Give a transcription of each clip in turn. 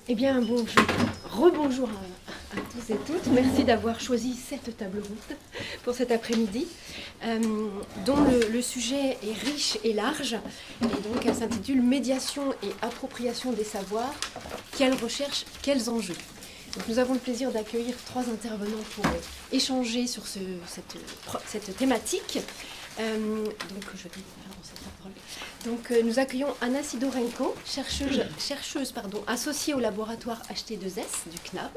Eh bien, bonjour, rebonjour à tous et toutes. Merci d'avoir choisi cette table ronde pour cet après-midi, dont le sujet est riche et large. Et donc, elle s'intitule Médiation et appropriation des savoirs. Quelles recherches, quels enjeux? Donc, nous avons le plaisir d'accueillir 3 intervenants pour échanger sur cette thématique. Donc, je vais dans cette parole. Donc, nous accueillons Anna Sidorenko, chercheuse associée au laboratoire HT2S du CNAM.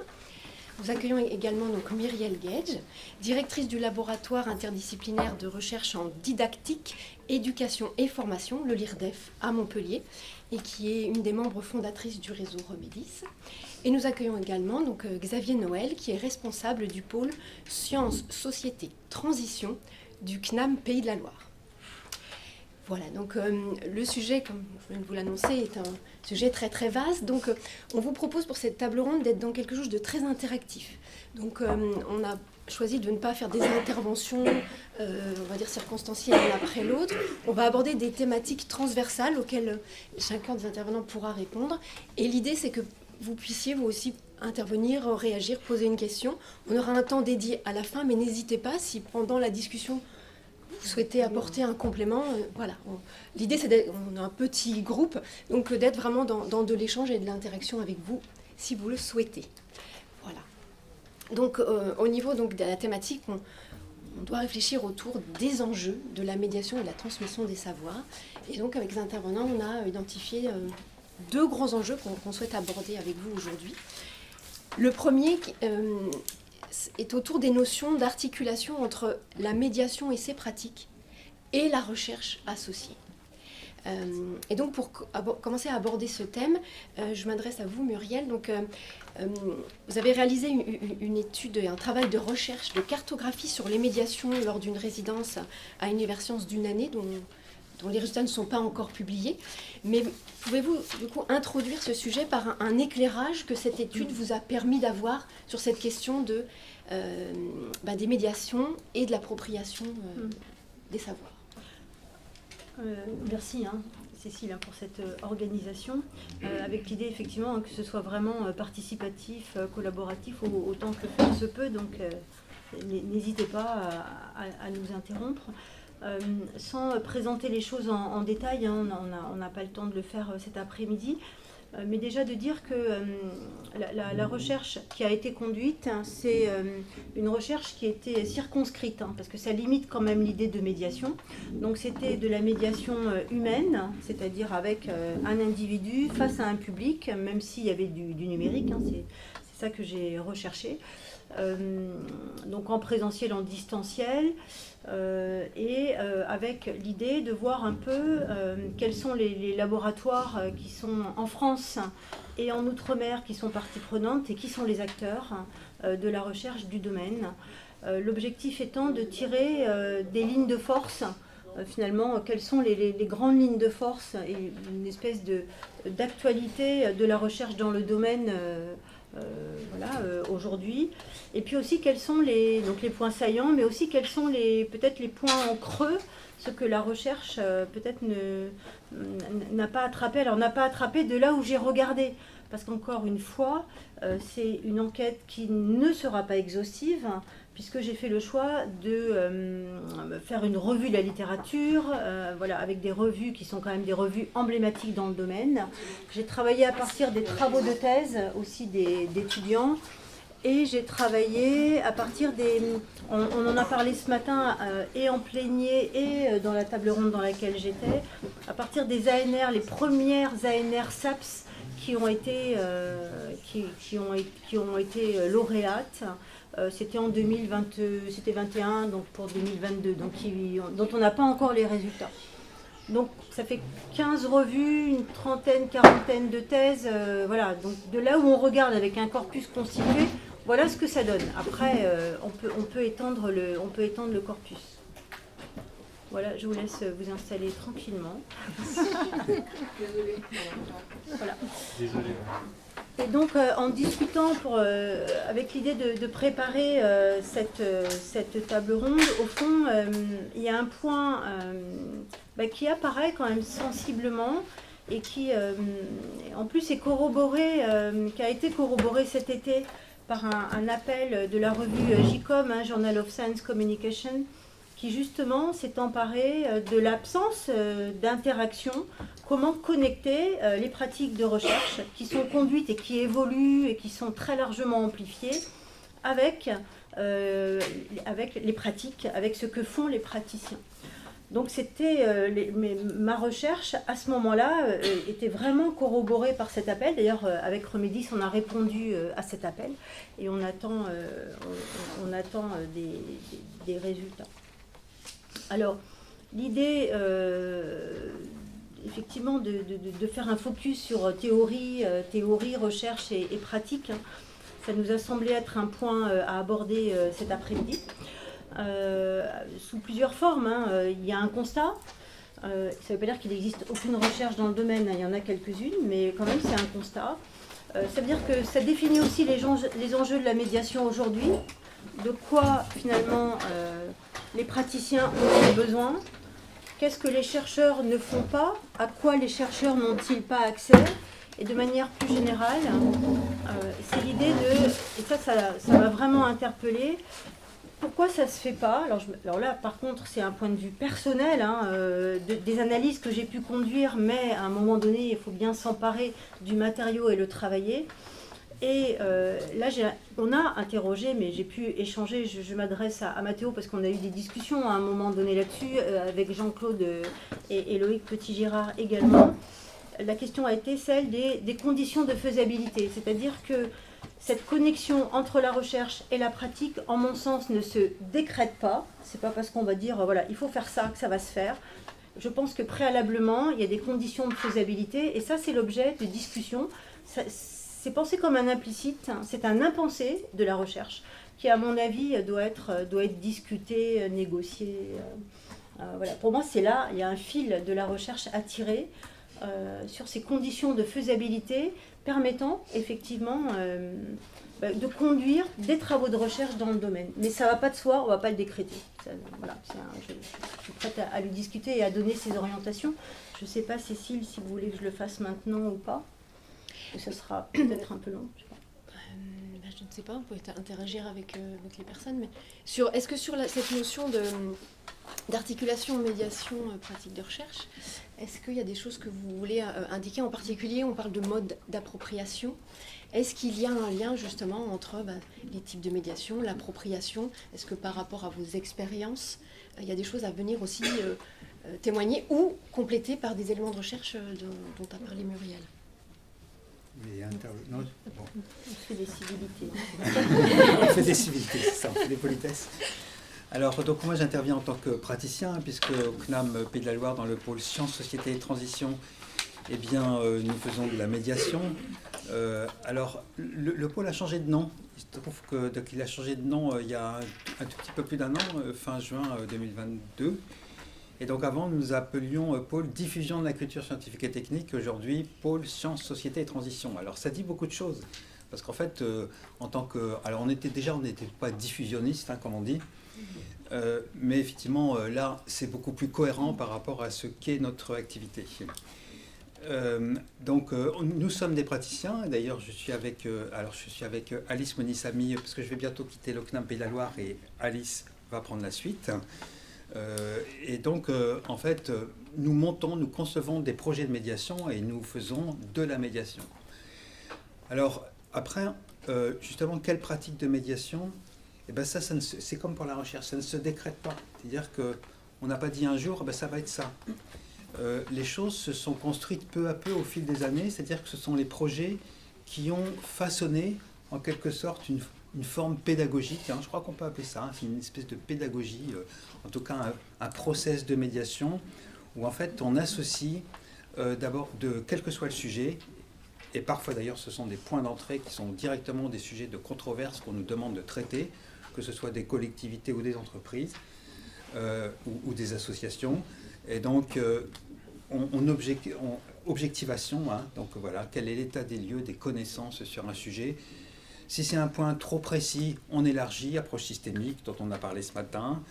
Nous accueillons également donc, Myriel Gage, directrice du laboratoire interdisciplinaire de recherche en didactique, éducation et formation, le LIRDEF, à Montpellier, et qui est une des membres fondatrices du réseau Remedis. Et nous accueillons également donc, Xavier Noël, qui est responsable du pôle Sciences, Société, Transition du CNAM Pays de la Loire. Voilà, donc le sujet, comme je viens de vous l'annoncer, est un sujet très très vaste. Donc on vous propose pour cette table ronde d'être dans quelque chose de très interactif. Donc on a choisi de ne pas faire des interventions, on va dire circonstancielles l'une après l'autre. On va aborder des thématiques transversales auxquelles chacun des intervenants pourra répondre. Et l'idée, c'est que vous puissiez vous aussi intervenir, réagir, poser une question. On aura un temps dédié à la fin, mais n'hésitez pas si pendant la discussion vous souhaitez apporter un complément, voilà. L'idée, c'est d'être un petit groupe, donc d'être vraiment dans de l'échange et de l'interaction avec vous, si vous le souhaitez. Voilà. Donc, au niveau donc, de la thématique, on doit réfléchir autour des enjeux de la médiation et de la transmission des savoirs. Et donc, avec les intervenants, on a identifié 2 grands enjeux qu'on souhaite aborder avec vous aujourd'hui. Le premier est autour des notions d'articulation entre la médiation et ses pratiques et la recherche associée. Et donc pour commencer à aborder ce thème, je m'adresse à vous Muriel. Donc, vous avez réalisé une étude et un travail de recherche, de cartographie sur les médiations lors d'une résidence à Universcience d'une année dont les résultats ne sont pas encore publiés. Mais pouvez-vous du coup introduire ce sujet par un éclairage que cette étude vous a permis d'avoir sur cette question des médiations et de l'appropriation des savoirs? Merci Cécile pour cette organisation, avec l'idée effectivement que ce soit vraiment participatif, collaboratif autant que faire se peut, donc n'hésitez pas à nous interrompre. Sans présenter les choses en détail, on n'a pas le temps de le faire cet après-midi, mais déjà de dire que la recherche qui a été conduite, c'est une recherche qui était circonscrite, parce que ça limite quand même l'idée de médiation. Donc c'était de la médiation humaine, c'est-à-dire avec un individu face à un public, même s'il y avait du numérique, c'est ça que j'ai recherché. Donc en présentiel, en distanciel, et avec l'idée de voir un peu quels sont les laboratoires qui sont en France et en Outre-mer qui sont partie prenante et qui sont les acteurs de la recherche du domaine. L'objectif étant de tirer des lignes de force, finalement, quelles sont les grandes lignes de force et une espèce d'actualité de la recherche dans le domaine aujourd'hui, et puis aussi quels sont les points saillants, mais aussi quels sont peut-être les points en creux, ce que la recherche peut-être n'a pas attrapé. Alors n'a pas attrapé de là où j'ai regardé, parce qu'encore une fois, c'est une enquête qui ne sera pas exhaustive, puisque j'ai fait le choix de faire une revue de la littérature, avec des revues qui sont quand même des revues emblématiques dans le domaine. J'ai travaillé à partir des travaux de thèse aussi d'étudiants, et j'ai travaillé à partir on en a parlé ce matin et en plénier et dans la table ronde dans laquelle j'étais, à partir des ANR, les premières ANR SAPS qui ont été lauréates. C'était en 2021, donc pour 2022, donc dont on n'a pas encore les résultats. Donc ça fait 15 revues, une trentaine, quarantaine de thèses, donc de là où on regarde avec un corpus constitué, voilà ce que ça donne. Après, on peut étendre le corpus. Voilà, je vous laisse vous installer tranquillement. Voilà. Désolé. Et donc, en discutant avec l'idée de préparer cette table ronde, au fond, il y a un point qui apparaît quand même sensiblement, et qui en plus est corroboré, qui a été corroboré cet été par un appel de la revue JCOM, Journal of Science Communication, qui justement s'est emparé de l'absence d'interaction, comment connecter les pratiques de recherche qui sont conduites et qui évoluent et qui sont très largement amplifiées avec les pratiques, avec ce que font les praticiens. Donc c'était ma recherche à ce moment-là était vraiment corroborée par cet appel. D'ailleurs avec Remedis on a répondu à cet appel et on attend des résultats. Alors l'idée effectivement de faire un focus sur théorie, recherche et pratique, ça nous a semblé être un point à aborder cet après-midi. Sous plusieurs formes. Il y a un constat. Ça ne veut pas dire qu'il n'existe aucune recherche dans le domaine, il y en a quelques-unes, mais quand même c'est un constat. Ça veut dire que ça définit aussi les enjeux de la médiation aujourd'hui, de quoi finalement les praticiens ont besoin, qu'est-ce que les chercheurs ne font pas, à quoi les chercheurs n'ont-ils pas accès, et de manière plus générale, c'est l'idée de, et ça m'a vraiment interpellée, pourquoi ça ne se fait pas? Alors là, par contre, c'est un point de vue personnel, des analyses que j'ai pu conduire, mais à un moment donné, il faut bien s'emparer du matériau et le travailler. Et là, on a interrogé, mais j'ai pu échanger, je m'adresse à Mathéo, parce qu'on a eu des discussions à un moment donné là-dessus, avec Jean-Claude et Loïc Petit-Girard également. La question a été celle des conditions de faisabilité, c'est-à-dire que cette connexion entre la recherche et la pratique, en mon sens, ne se décrète pas. C'est pas parce qu'on va dire, voilà, il faut faire ça que ça va se faire. Je pense que préalablement, il y a des conditions de faisabilité, et ça, c'est l'objet de discussion. C'est pensé comme un implicite, c'est un impensé de la recherche, qui, à mon avis, doit être discuté, négocié. Voilà. Pour moi, c'est là, il y a un fil de la recherche à tirer sur ces conditions de faisabilité permettant effectivement de conduire des travaux de recherche dans le domaine. Mais ça ne va pas de soi, on ne va pas le décréter. Voilà, je suis prête à lui discuter et à donner ses orientations. Je ne sais pas, Cécile, si vous voulez que je le fasse maintenant ou pas. Et ce sera peut-être un peu long. Je sais pas. Je ne sais pas, on peut interagir avec les personnes. Mais est-ce que sur cette notion d'articulation, médiation, pratique de recherche, est-ce qu'il y a des choses que vous voulez indiquer? En particulier, on parle de mode d'appropriation. Est-ce qu'il y a un lien justement entre les types de médiation, l'appropriation? Est-ce que par rapport à vos expériences, il y a des choses à venir aussi témoigner ou compléter par des éléments de recherche dont a parlé Muriel? Non, bon. On fait des civilités. On fait des civilités, c'est ça, on fait des politesses. Alors, donc moi j'interviens en tant que praticien, puisque au CNAM Pays de la Loire, dans le pôle Sciences, Société et Transition, eh bien, nous faisons de la médiation. Alors, le pôle a changé de nom. Il se trouve qu'il a changé de nom il y a un tout petit peu plus d'un an, fin juin 2022. Et donc avant, nous nous appelions pôle diffusion de la culture scientifique et technique, aujourd'hui pôle sciences, société et transition. Alors ça dit beaucoup de choses, parce qu'en fait, en tant que... Alors on n'était pas diffusionniste, comme on dit, mais effectivement, là, c'est beaucoup plus cohérent par rapport à ce qu'est notre activité. Donc nous sommes des praticiens, d'ailleurs je suis avec Alice Monissami, parce que je vais bientôt quitter le CNAM Pays de la Loire, et Alice va prendre la suite. Et donc, en fait, nous concevons des projets de médiation et nous faisons de la médiation. Alors, après, justement, quelle pratique de médiation? Eh bien, c'est comme pour la recherche, ça ne se décrète pas. C'est-à-dire qu'on n'a pas dit un jour, ça va être ça. Les choses se sont construites peu à peu au fil des années, c'est-à-dire que ce sont les projets qui ont façonné, en quelque sorte, une forme pédagogique, je crois qu'on peut appeler ça, c'est une espèce de pédagogie, en tout cas un process de médiation, où en fait on associe d'abord, quel que soit le sujet, et parfois d'ailleurs ce sont des points d'entrée qui sont directement des sujets de controverse qu'on nous demande de traiter, que ce soit des collectivités ou des entreprises, ou des associations, et donc objectivation, donc voilà, quel est l'état des lieux, des connaissances sur un sujet. Si c'est un point trop précis, on élargit, approche systémique dont on a parlé ce matin.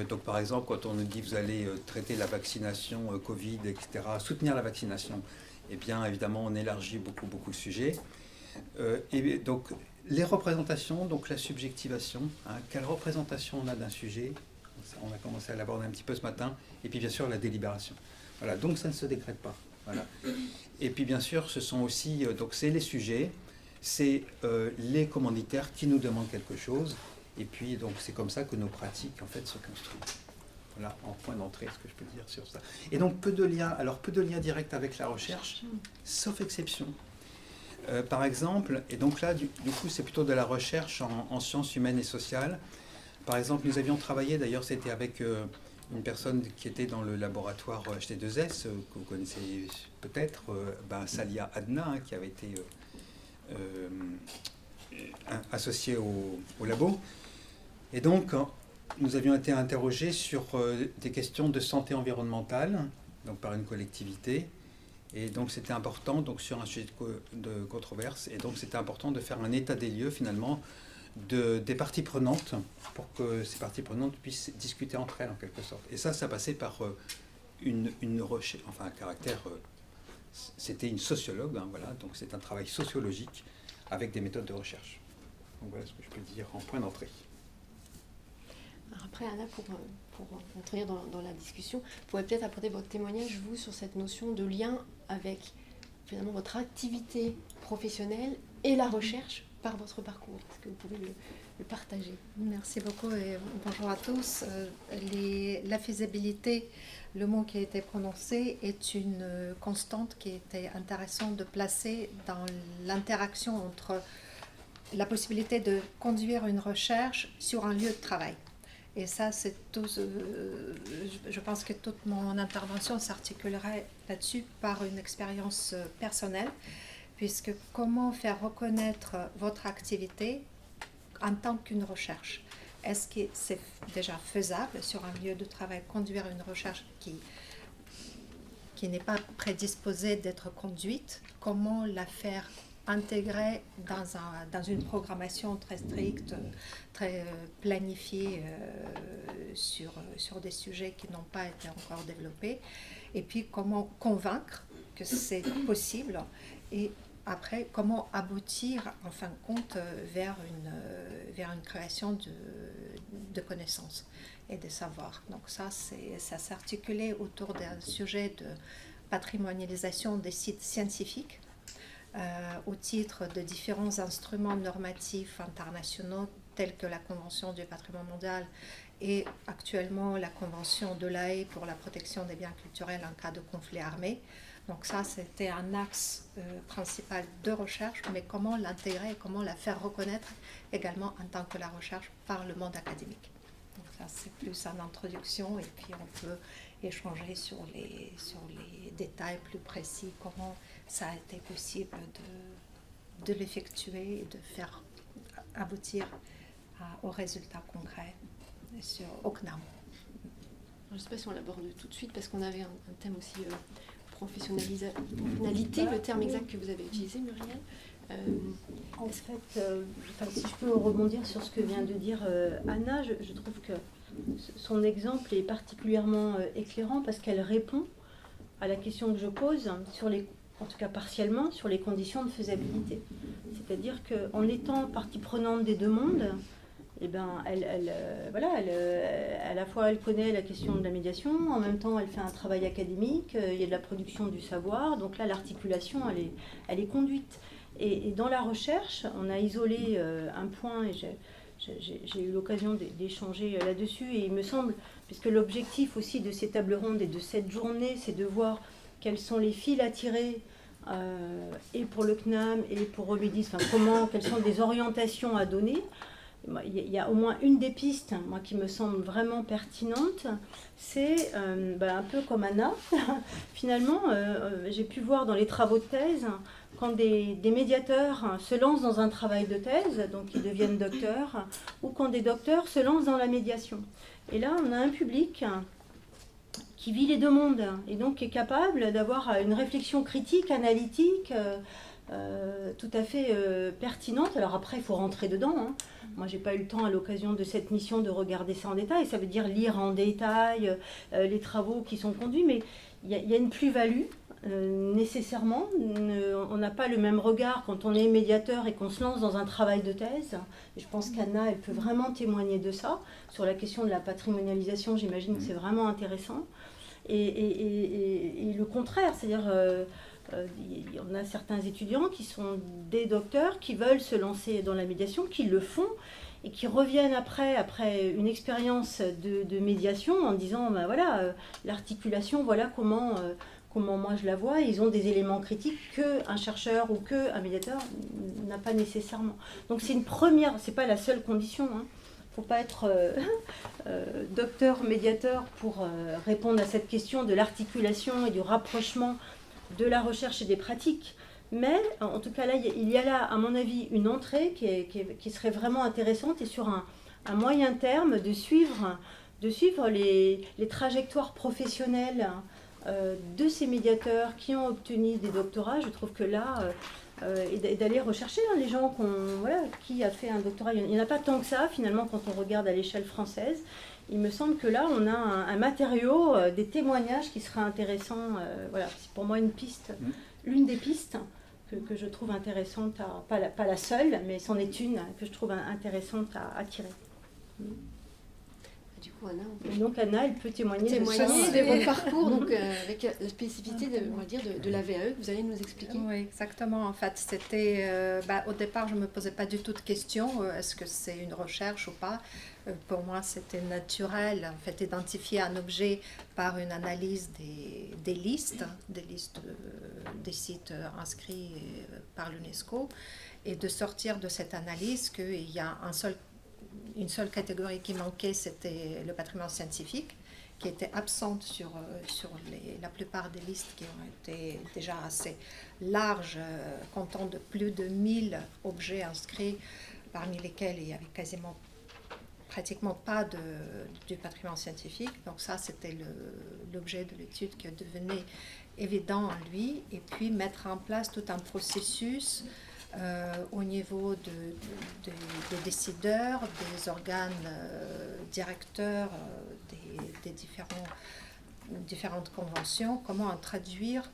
Donc par exemple, quand on nous dit vous allez traiter la vaccination Covid, etc., soutenir la vaccination, eh bien évidemment on élargit beaucoup le sujet. Et donc les représentations, donc la subjectivation, hein, quelle représentation on a d'un sujet, on a commencé à l'aborder un petit peu ce matin, et puis bien sûr la délibération. Voilà, donc ça ne se décrète pas. Voilà. Et puis bien sûr, ce sont aussi, donc c'est les sujets, c'est les commanditaires qui nous demandent quelque chose, et puis donc c'est comme ça que nos pratiques en fait se construisent. Voilà, en point d'entrée, ce que je peux dire sur ça. Et donc peu de liens directs avec la recherche, sauf exception. Par exemple, et donc là, du coup, c'est plutôt de la recherche en sciences humaines et sociales. Par exemple, nous avions travaillé, d'ailleurs, c'était avec une personne qui était dans le laboratoire HT2S, que vous connaissez peut-être, Salia Adna, hein, qui avait été associée au labo. Et donc, nous avions été interrogés sur des questions de santé environnementale, donc par une collectivité. Et donc c'était important, donc sur un sujet de controverse, et donc c'était important de faire un état des lieux finalement des parties prenantes pour que ces parties prenantes puissent discuter entre elles en quelque sorte. Et ça passait par une recherche, enfin un caractère, c'était une sociologue, hein, voilà, donc c'est un travail sociologique avec des méthodes de recherche. Donc voilà ce que je peux dire en point d'entrée. Alors après, Anna, pour entrer dans la discussion, vous pourrez peut-être apporter votre témoignage, vous, sur cette notion de lien avec finalement votre activité professionnelle et la recherche par votre parcours. Est-ce que vous pouvez le partager? Merci beaucoup et bonjour à tous. La faisabilité, le mot qui a été prononcé, est une constante qui était intéressante de placer dans l'interaction entre la possibilité de conduire une recherche sur un lieu de travail. Et ça, c'est tout. Je pense que toute mon intervention s'articulerait là-dessus par une expérience personnelle, puisque comment faire reconnaître votre activité en tant qu'une recherche? Est-ce que c'est déjà faisable sur un lieu de travail, conduire une recherche qui n'est pas prédisposée d'être conduite? Comment la faire intégrer dans une programmation très stricte, très planifiée sur des sujets qui n'ont pas été encore développés, et puis comment convaincre que c'est possible, et après comment aboutir en fin de compte vers une création de connaissances et de savoirs. Donc ça s'articulait autour d'un sujet de patrimonialisation des sites scientifiques, au titre de différents instruments normatifs internationaux tels que la Convention du patrimoine mondial et actuellement la Convention de l'Haye pour la protection des biens culturels en cas de conflit armé. Donc ça, c'était un axe principal de recherche, mais comment l'intégrer et comment la faire reconnaître également en tant que la recherche par le monde académique. Donc ça, c'est plus en introduction, et puis on peut échanger sur les détails plus précis, comment ça a été possible de l'effectuer et de faire aboutir aux résultats concrets au CNAM. Je ne sais pas si on l'aborde tout de suite, parce qu'on avait un thème aussi professionnalité, le terme exact que vous avez utilisé, Muriel. En fait, si je peux rebondir sur ce que vient de dire Anna, je trouve que son exemple est particulièrement éclairant parce qu'elle répond à la question que je pose, en tout cas partiellement, sur les conditions de faisabilité. C'est-à-dire qu'en étant partie prenante des deux mondes, eh ben, à la fois elle connaît la question de la médiation, en même temps elle fait un travail académique, il y a de la production du savoir, donc là l'articulation elle est conduite. Et dans la recherche, on a isolé un point, et j'ai eu l'occasion d'échanger là-dessus, et il me semble, puisque l'objectif aussi de ces tables rondes et de cette journée, c'est de voir quels sont les fils à tirer, et pour le CNAM et pour Remedis, quelles sont les orientations à donner. Il y a au moins une des pistes, moi, qui me semble vraiment pertinente, c'est un peu comme Anna. Finalement, j'ai pu voir dans les travaux de thèse, quand des médiateurs se lancent dans un travail de thèse, donc ils deviennent docteurs, ou quand des docteurs se lancent dans la médiation. Et là, on a un public qui vit les deux mondes, et donc qui est capable d'avoir une réflexion critique, analytique, tout à fait pertinente. Alors après, il faut rentrer dedans, hein. Moi, j'ai pas eu le temps à l'occasion de cette mission de regarder ça en détail. Ça veut dire lire en détail les travaux qui sont conduits, mais il y a une plus-value. Nécessairement, on n'a pas le même regard quand on est médiateur et qu'on se lance dans un travail de thèse. Et je pense qu'Anna, elle peut vraiment témoigner de ça. Sur la question de la patrimonialisation, j'imagine que c'est vraiment intéressant. Et le contraire, c'est-à-dire on a certains étudiants qui sont des docteurs qui veulent se lancer dans la médiation, qui le font et qui reviennent après une expérience de médiation en disant ben voilà, l'articulation, voilà comment moi je la vois, et ils ont des éléments critiques qu'un chercheur ou qu'un médiateur n'a pas nécessairement. Donc c'est une première, c'est pas la seule condition, hein. Il ne faut pas être docteur, médiateur pour répondre à cette question de l'articulation et du rapprochement de la recherche et des pratiques. Mais en tout cas là, il y a là, à mon avis, une entrée qui serait vraiment intéressante, et sur un moyen terme de suivre les trajectoires professionnelles de ces médiateurs qui ont obtenu des doctorats. Je trouve que là, et d'aller rechercher les gens qui a fait un doctorat, il n'y en a pas tant que ça finalement quand on regarde à l'échelle française. Il me semble que là, on a un matériau, des témoignages qui seraient intéressants. Voilà, c'est pour moi une piste, l'une des pistes que je trouve intéressante, pas la seule, mais c'en est une que je trouve intéressante à tirer. Du coup, Anna, et donc Anna, elle peut témoigner de votre parcours, donc, avec la spécificité de la VAE que vous allez nous expliquer. Oui, exactement. En fait, c'était au départ, je ne me posais pas du tout de questions. Est-ce que c'est une recherche ou pas? Pour moi, c'était naturel, en fait, d'identifier un objet par une analyse des listes des sites inscrits par l'UNESCO, et de sortir de cette analyse qu'il y a une seule catégorie qui manquait, c'était le patrimoine scientifique, qui était absente sur la plupart des listes qui ont été déjà assez larges, comptant de plus de 1000 objets inscrits, parmi lesquels il y avait pratiquement pas du patrimoine scientifique. Donc ça, c'était l'objet de l'étude qui devenait évident en lui, et puis mettre en place tout un processus au niveau des décideurs, des organes directeurs des différentes conventions, comment traduire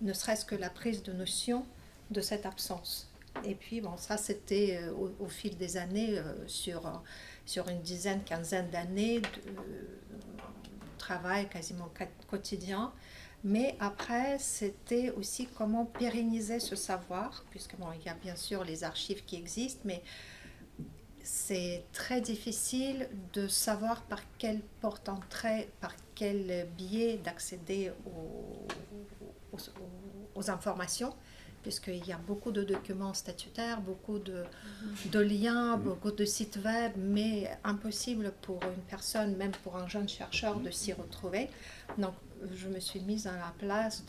ne serait-ce que la prise de notion de cette absence. Et puis bon, ça c'était au fil des années, sur une quinzaine d'années de travail quasiment quotidien. Mais après, c'était aussi comment pérenniser ce savoir, puisque bon, il y a bien sûr les archives qui existent, mais c'est très difficile de savoir par quelle porte d'entrée, par quel biais d'accéder aux informations, puisqu'il y a beaucoup de documents statutaires, beaucoup de liens, beaucoup de sites web, mais impossible pour une personne, même pour un jeune chercheur, de s'y retrouver. Donc, je me suis mise à la place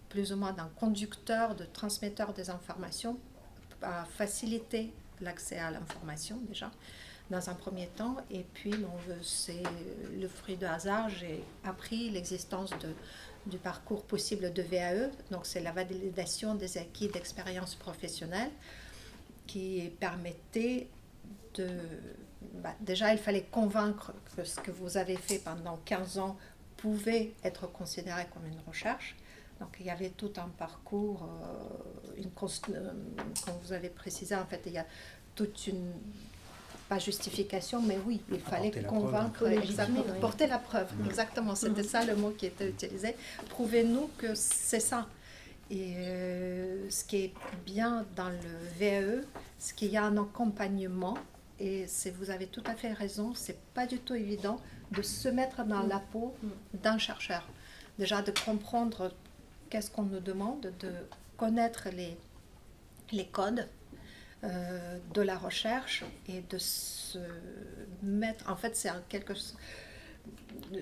plus ou moins d'un conducteur, de transmetteur des informations, à faciliter l'accès à l'information déjà, dans un premier temps. Et puis, bon, c'est le fruit de hasard, j'ai appris l'existence du parcours possible de VAE, donc c'est la validation des acquis d'expérience professionnelle, qui permettait déjà il fallait convaincre que ce que vous avez fait pendant 15 ans pouvait être considéré comme une recherche. Donc il y avait tout un parcours, comme vous avez précisé, en fait il y a toute une, pas justification, mais oui, il fallait convaincre, porter la preuve, exactement, c'était ça le mot qui était utilisé. Prouvez-nous que c'est ça. Et ce qui est bien dans le VAE, c'est qu'il y a un accompagnement, et vous avez tout à fait raison, c'est pas du tout évident de se mettre dans la peau d'un chercheur. Déjà de comprendre qu'est-ce qu'on nous demande, de connaître les codes de la recherche, et de se mettre, en fait c'est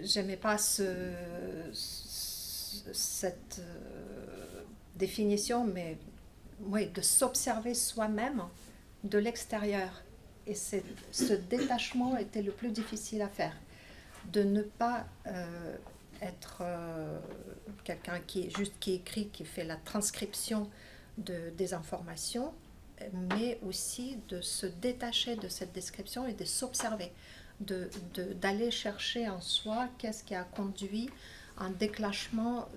j'aimais pas cette définition, mais oui, de s'observer soi-même de l'extérieur. Et ce détachement était le plus difficile à faire, de ne pas être quelqu'un qui écrit, qui fait la transcription des informations, mais aussi de se détacher de cette description et de s'observer, d'aller chercher en soi qu'est-ce qui a conduit à un déclenchement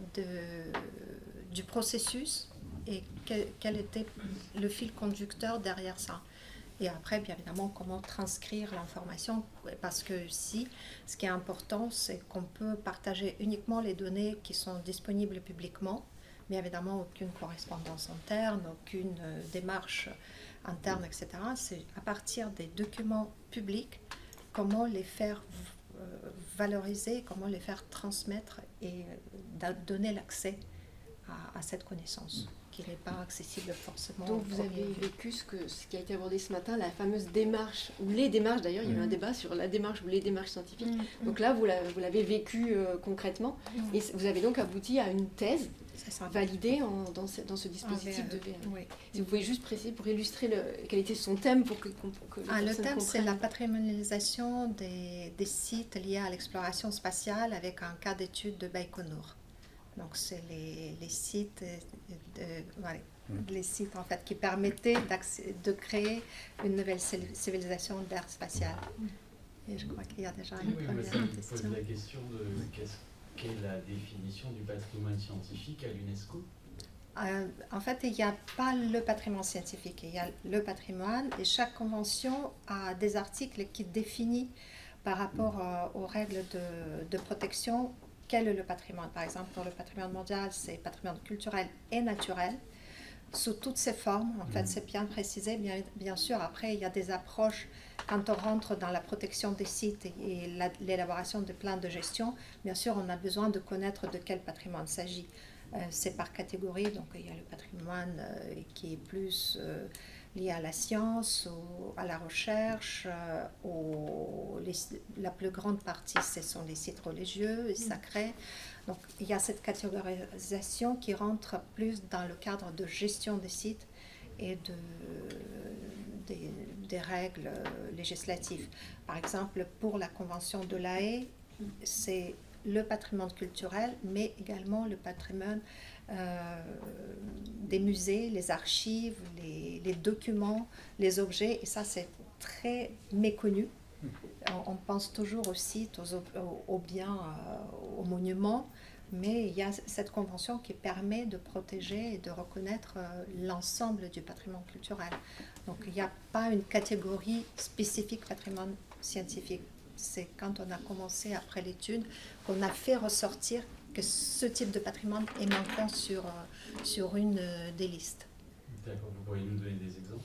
du processus et quel était le fil conducteur derrière ça. Et après, bien évidemment, comment transcrire l'information, parce que ici, ce qui est important, c'est qu'on peut partager uniquement les données qui sont disponibles publiquement, mais évidemment, aucune correspondance interne, aucune démarche interne, etc. C'est à partir des documents publics, comment les faire valoriser, comment les faire transmettre et donner l'accès à cette connaissance qui n'est pas accessible forcément. Donc vous avez vécu ce qui a été abordé ce matin, la fameuse démarche, ou les démarches d'ailleurs, il y a eu un débat sur la démarche ou les démarches scientifiques. Donc là, vous l'avez vécu concrètement, et vous avez donc abouti à une thèse validée dans ce dispositif de VM. Oui. Si vous pouvez juste préciser pour illustrer quel était son thème pour que les personnes le thème, c'est comprennent. la patrimonialisation des sites liés à l'exploration spatiale avec un cas d'étude de Baïkonour. Donc, c'est les sites, les sites en fait, qui permettaient de créer une nouvelle civilisation d'ère spatiale. Et je crois qu'il y a déjà une première question. question. Pose la question de quelle est la définition du patrimoine scientifique à l'UNESCO ? En fait, il n'y a pas le patrimoine scientifique, il y a le patrimoine et chaque convention a des articles qui définissent par rapport aux règles de protection quel est le patrimoine. Par exemple, pour le patrimoine mondial, c'est patrimoine culturel et naturel, sous toutes ses formes. En fait, c'est bien précisé. Bien sûr, après, il y a des approches quand on rentre dans la protection des sites et l'élaboration de plans de gestion. Bien sûr, on a besoin de connaître de quel patrimoine il s'agit. C'est par catégorie, donc il y a le patrimoine qui est plus lié à la science, à la recherche, la plus grande partie, ce sont les sites religieux et sacrés. Donc il y a cette catégorisation qui rentre plus dans le cadre de gestion des sites et des règles législatives. Par exemple, pour la Convention de La Haye, c'est le patrimoine culturel, mais également le patrimoine des musées, les archives, les documents, les objets, et ça c'est très méconnu. On pense toujours aux sites, aux biens, aux monuments, mais il y a cette convention qui permet de protéger et de reconnaître l'ensemble du patrimoine culturel. Donc il n'y a pas une catégorie spécifique patrimoine scientifique. C'est quand on a commencé après l'étude qu'on a fait ressortir que ce type de patrimoine est manquant sur une des listes. D'accord, vous pourriez nous donner des exemples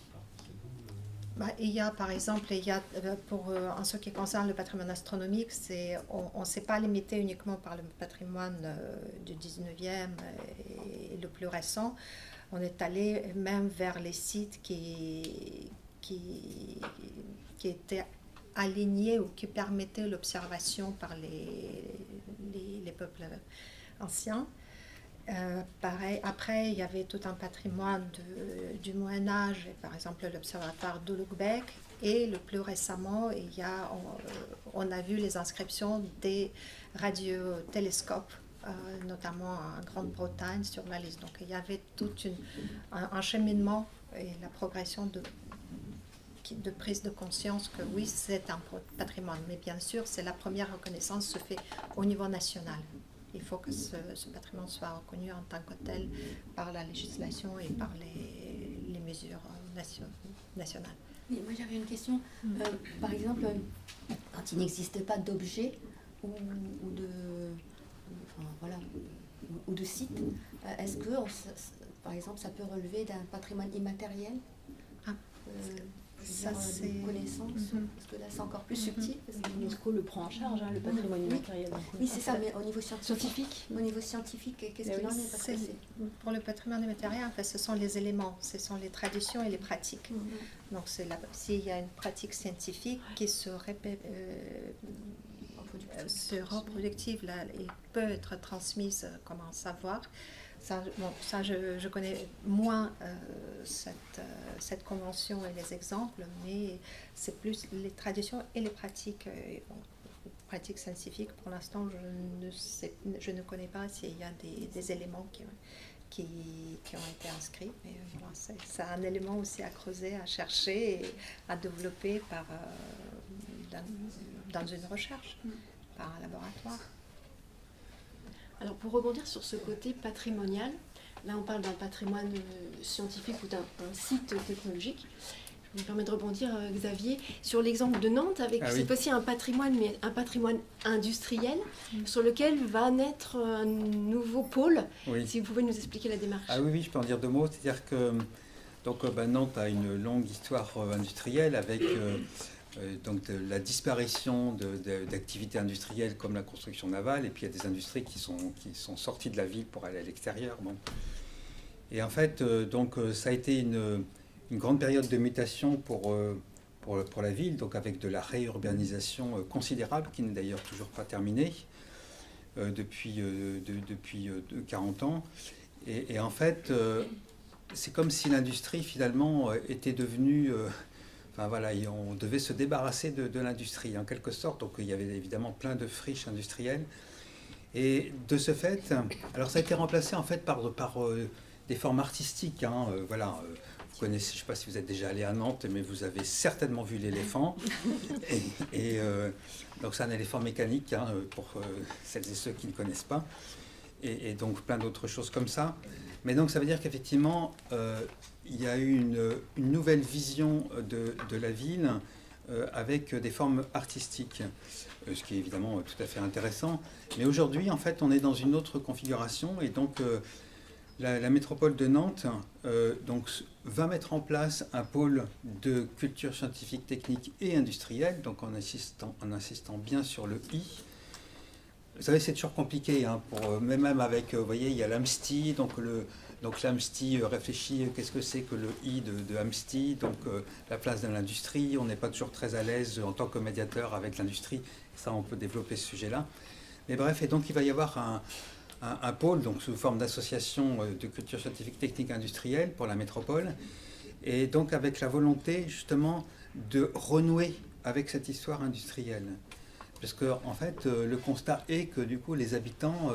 Il y a par exemple, en ce qui concerne le patrimoine astronomique, on ne s'est pas limité uniquement par le patrimoine du 19e et le plus récent. On est allé même vers les sites qui étaient alignés ou qui permettaient l'observation par les peuples anciens. Pareil, après, il y avait tout un patrimoine du Moyen-Âge, par exemple l'observatoire d'Ulugh-Bek, et le plus récemment, on a vu les inscriptions des radiotélescopes, notamment en Grande-Bretagne, sur la liste. Donc il y avait tout un cheminement et la progression de prise de conscience que oui, c'est un patrimoine. Mais bien sûr, la première reconnaissance se fait au niveau national. Il faut que ce patrimoine soit reconnu en tant que tel par la législation et par les mesures nationales. Oui, moi j'avais une question. Par exemple, quand il n'existe pas d'objet ou de site, est-ce que, par exemple, ça peut relever d'un patrimoine immatériel Ça, c'est une connaissance, parce que là c'est encore plus subtil. L'UNESCO le prend en charge, le patrimoine immatériel. Oui, c'est ça, mais au niveau scientifique, qu'est-ce qu'il en est, parce que pour le patrimoine immatériel, en fait, ce sont les éléments, ce sont les traditions et les pratiques. Donc, s'il y a une pratique scientifique qui se reproductive là, et peut être transmise comme un savoir, ça je connais moins cette convention et les exemples, mais c'est plus les traditions et les pratiques. Pratiques scientifiques, pour l'instant, je ne connais pas s'il y a des éléments qui ont été inscrits. Mais voilà, c'est un élément aussi à creuser, à chercher et à développer dans une recherche, par un laboratoire. Alors pour rebondir sur ce côté patrimonial, là on parle d'un patrimoine scientifique ou d'un site technologique. Je me permets de rebondir, Xavier, sur l'exemple de Nantes, avec cette fois-ci un patrimoine, mais un patrimoine industriel, sur lequel va naître un nouveau pôle. Oui. Si vous pouvez nous expliquer la démarche. Ah oui, je peux en dire 2 mots. C'est-à-dire que Nantes a une longue histoire industrielle avec donc de la disparition d'activités industrielles comme la construction navale, et puis il y a des industries qui sont sorties de la ville pour aller à l'extérieur. Bon. Et en fait, ça a été une grande période de mutation pour la ville, donc avec de la réurbanisation considérable, qui n'est d'ailleurs toujours pas terminée depuis 40 ans. Et en fait, c'est comme si l'industrie finalement était devenue... on devait se débarrasser de l'industrie en quelque sorte. Donc il y avait évidemment plein de friches industrielles. Et de ce fait, alors ça a été remplacé en fait par des formes artistiques. Vous connaissez, je ne sais pas si vous êtes déjà allé à Nantes, mais vous avez certainement vu l'éléphant. Donc c'est un éléphant mécanique, pour celles et ceux qui ne connaissent pas. Et donc plein d'autres choses comme ça. Mais donc ça veut dire qu'effectivement, il y a eu une nouvelle vision de la ville avec des formes artistiques, ce qui est évidemment tout à fait intéressant. Mais aujourd'hui, en fait, on est dans une autre configuration, et donc la métropole de Nantes va mettre en place un pôle de culture scientifique, technique et industrielle, donc en insistant bien sur le « i ». Vous savez, c'est toujours compliqué, même avec, vous voyez, il y a l'AMSTI, donc l'AMSTI réfléchit qu'est-ce que c'est que le I de AMSTI, donc la place de l'industrie. On n'est pas toujours très à l'aise en tant que médiateur avec l'industrie. Ça, on peut développer ce sujet-là. Mais bref, et donc il va y avoir un pôle, donc sous forme d'association de culture scientifique, technique, industrielle pour la métropole, et donc avec la volonté justement de renouer avec cette histoire industrielle. Parce que en fait, le constat est que du coup, les habitants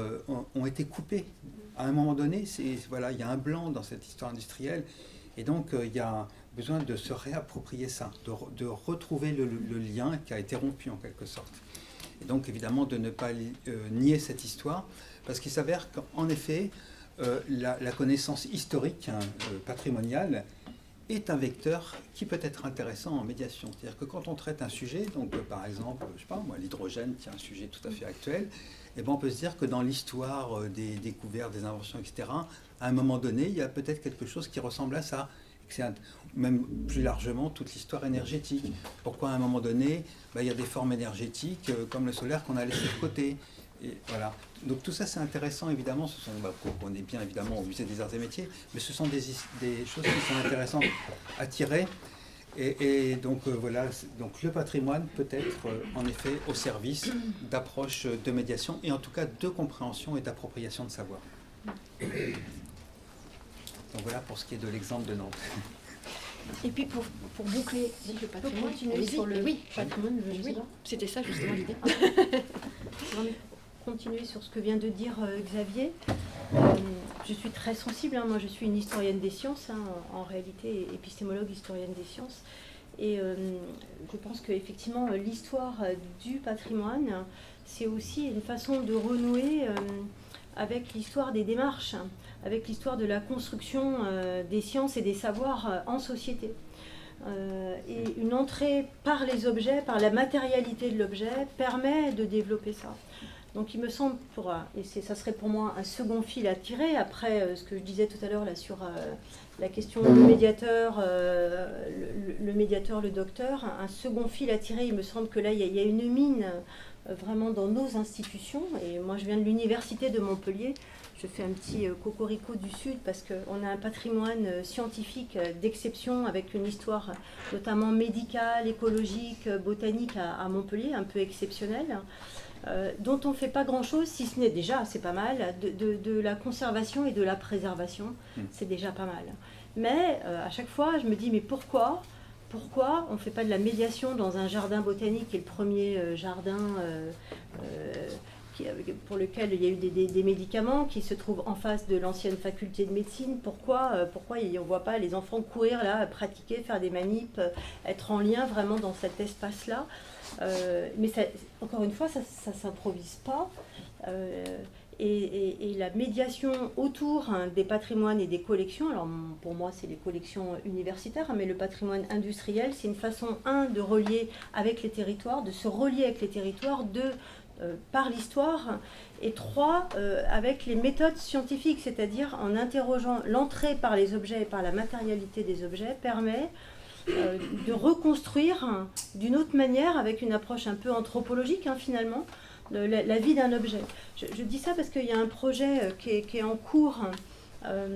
ont été coupés. À un moment donné, il y a un blanc dans cette histoire industrielle, et donc il y a besoin de se réapproprier ça, de retrouver le lien qui a été rompu en quelque sorte. Et donc évidemment de ne pas nier cette histoire, parce qu'il s'avère qu'en effet, la connaissance historique, patrimoniale, est un vecteur qui peut être intéressant en médiation. C'est-à-dire que quand on traite un sujet, donc par exemple, je sais pas moi, l'hydrogène, qui est un sujet tout à fait actuel, et on peut se dire que dans l'histoire des découvertes, des inventions, etc., à un moment donné, il y a peut-être quelque chose qui ressemble à ça. Même plus largement, toute l'histoire énergétique. Pourquoi à un moment donné, il y a des formes énergétiques comme le solaire qu'on a laissé de côté. Et voilà. Donc tout ça c'est intéressant évidemment, on est bien évidemment au musée des arts et métiers, mais ce sont des choses qui sont intéressantes à tirer, et donc donc le patrimoine peut être en effet au service d'approches de médiation, et en tout cas de compréhension et d'appropriation de savoir. Donc voilà pour ce qui est de l'exemple de Nantes. Et puis pour boucler le patrimoine, continuer sur le patrimoine, c'était ça justement l'idée. Continuer sur ce que vient de dire Xavier. Je suis très sensible, moi je suis une historienne des sciences, en réalité épistémologue historienne des sciences, et je pense qu'effectivement l'histoire du patrimoine, c'est aussi une façon de renouer avec l'histoire des démarches, avec l'histoire de la construction des sciences et des savoirs en société. Et une entrée par les objets, par la matérialité de l'objet, permet de développer ça. Donc il me semble, ça serait pour moi un second fil à tirer, après ce que je disais tout à l'heure là, sur la question du médiateur, le docteur, un second fil à tirer, il me semble que là il y a une mine vraiment dans nos institutions, et moi je viens de l'université de Montpellier, je fais un petit cocorico du Sud parce qu'on a un patrimoine scientifique d'exception avec une histoire notamment médicale, écologique, botanique à Montpellier, un peu exceptionnelle. Dont on ne fait pas grand-chose, si ce n'est déjà, c'est pas mal, de la conservation et de la préservation, c'est déjà pas mal. Mais à chaque fois, je me dis, mais pourquoi on ne fait pas de la médiation dans un jardin botanique, qui est le premier jardin pour lequel il y a eu des médicaments qui se trouvent en face de l'ancienne faculté de médecine. Pourquoi on ne voit pas les enfants courir là, pratiquer, faire des manips, être en lien vraiment dans cet espace-là. Mais ça, encore une fois, ça ne s'improvise pas. Et la médiation autour des patrimoines et des collections, alors pour moi c'est les collections universitaires, mais le patrimoine industriel, c'est une façon, de relier avec les territoires, de se relier avec les territoires, par l'histoire, et 3, avec les méthodes scientifiques, c'est-à-dire en interrogeant l'entrée par les objets et par la matérialité des objets, permet de reconstruire d'une autre manière, avec une approche un peu anthropologique finalement, la vie d'un objet. Je dis ça parce qu'il y a un projet qui est en cours,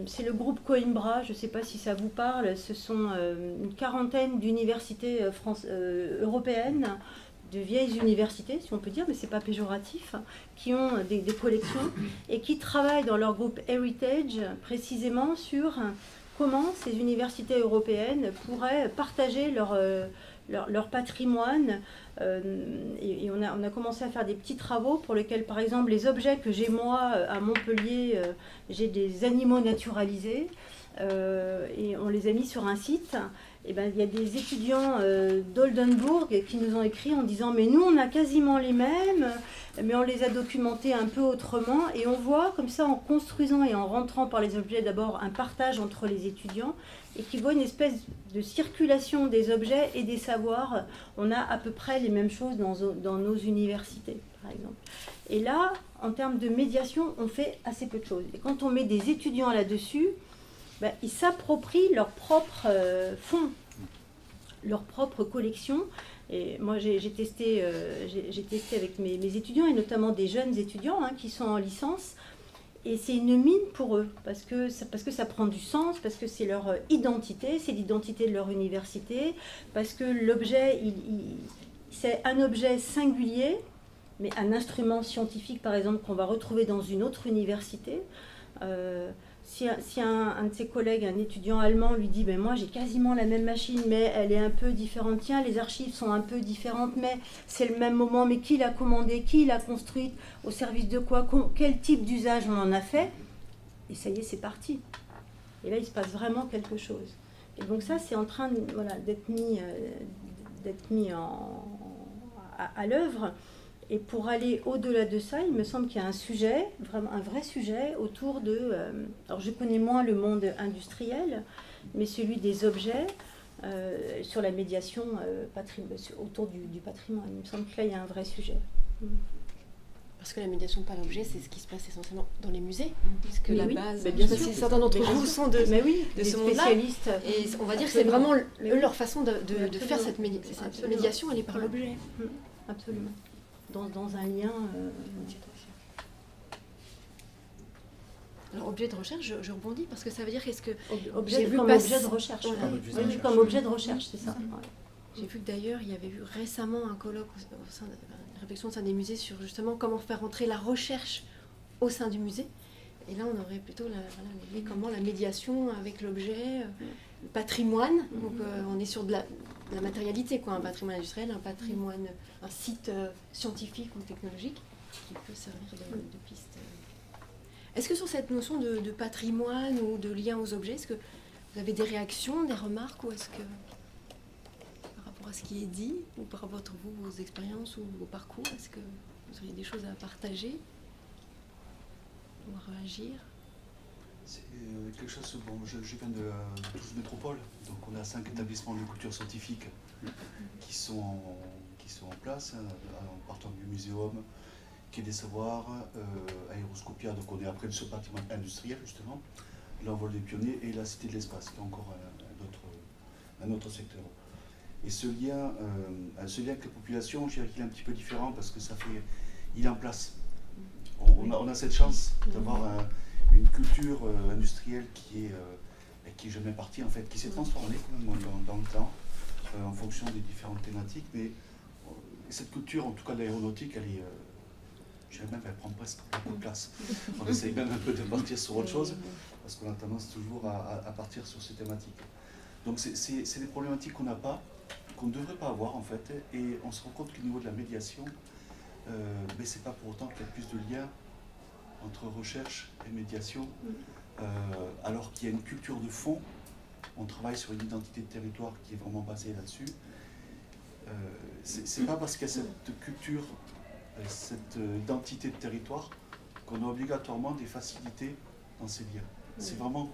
c'est le groupe Coimbra, je ne sais pas si ça vous parle, ce sont une quarantaine d'universités européennes, de vieilles universités, si on peut dire, mais ce n'est pas péjoratif, qui ont des collections et qui travaillent dans leur groupe Heritage précisément sur comment ces universités européennes pourraient partager leur patrimoine. Et on a commencé à faire des petits travaux pour lesquels, par exemple, les objets que j'ai moi à Montpellier, j'ai des animaux naturalisés, et on les a mis sur un site. Et ben, il y a des étudiants d'Oldenburg qui nous ont écrit en disant mais nous on a quasiment les mêmes, mais on les a documentés un peu autrement, et on voit comme ça en construisant et en rentrant par les objets d'abord un partage entre les étudiants, et qui voit une espèce de circulation des objets et des savoirs. On a à peu près les mêmes choses dans nos universités, par exemple. Et là, en termes de médiation, on fait assez peu de choses. Et quand on met des étudiants là-dessus, ben, ils s'approprient leur propre fonds, leur propre collection. Et moi, j'ai testé avec mes étudiants, et notamment des jeunes étudiants qui sont en licence. Et c'est une mine pour eux, parce que ça prend du sens, parce que c'est leur identité, c'est l'identité de leur université, parce que l'objet, c'est un objet singulier, mais un instrument scientifique, par exemple, qu'on va retrouver dans une autre université. Si un de ses collègues, un étudiant allemand, lui dit ben moi j'ai quasiment la même machine, mais elle est un peu différente, tiens les archives sont un peu différentes, mais c'est le même moment, mais qui l'a commandée, qui l'a construite, au service de quoi, quel type d'usage on en a fait, et ça y est, c'est parti. Et là il se passe vraiment quelque chose. Et donc ça c'est en train d'être mis à l'œuvre. Et pour aller au-delà de ça, il me semble qu'il y a un sujet, vraiment un vrai sujet, autour de... alors je connais moins le monde industriel, mais celui des objets, sur la médiation autour du patrimoine. Il me semble que là, il y a un vrai sujet. Parce que la médiation par l'objet, c'est ce qui se passe essentiellement dans les musées, puisque la base, bien sûr, si certains d'entre vous sont de ce monde-là, spécialistes. et on va dire que c'est vraiment leur façon de faire cette médiation, elle est par l'objet. Absolument. Dans un lien. Alors, objet de recherche, je rebondis parce que ça veut dire qu'est-ce que. Objet de recherche. Ouais. Comme objet de recherche, c'est ça. Ouais. J'ai vu que d'ailleurs, il y avait eu récemment un colloque au sein une réflexion au sein des musées sur justement comment faire entrer la recherche au sein du musée. Et là, on aurait plutôt comment la médiation avec l'objet, le patrimoine. Donc, on est sur de la matérialité, quoi, un patrimoine industriel, un patrimoine, un site scientifique ou technologique qui peut servir de piste. Est-ce que sur cette notion de patrimoine ou de lien aux objets, est-ce que vous avez des réactions, des remarques, ou est-ce que par rapport à ce qui est dit, ou par rapport à vos expériences ou vos parcours, est-ce que vous auriez des choses à partager ou à réagir? C'est quelque chose, bon, je viens de Toulouse Métropole, donc on a 5 établissements de culture scientifique qui sont en place, en partant du muséum, Quai des Savoirs, Aéroscopia, donc on est après sur le patrimoine industriel justement, l'envol des pionniers et la Cité de l'Espace, qui est encore un autre secteur. Et ce lien avec les populations, je dirais qu'il est un petit peu différent parce que il est en place. On a cette chance d'avoir une culture industrielle qui est jamais partie en fait, qui s'est transformée quand même dans le temps en fonction des différentes thématiques, mais cette culture, en tout cas de l'aéronautique, elle est, je dirais même qu'elle prend presque beaucoup de place. On essaye même un peu de partir sur autre chose, parce qu'on a tendance toujours à partir sur ces thématiques. Donc c'est des problématiques qu'on n'a pas, qu'on ne devrait pas avoir en fait, et on se rend compte qu'au niveau de la médiation, mais c'est pas pour autant qu'il y a plus de liens entre recherche et médiation, alors qu'il y a une culture de fond. On travaille sur une identité de territoire qui est vraiment basée là-dessus. C'est pas parce qu'il y a cette culture, cette identité de territoire, qu'on a obligatoirement des facilités dans ces liens. C'est vraiment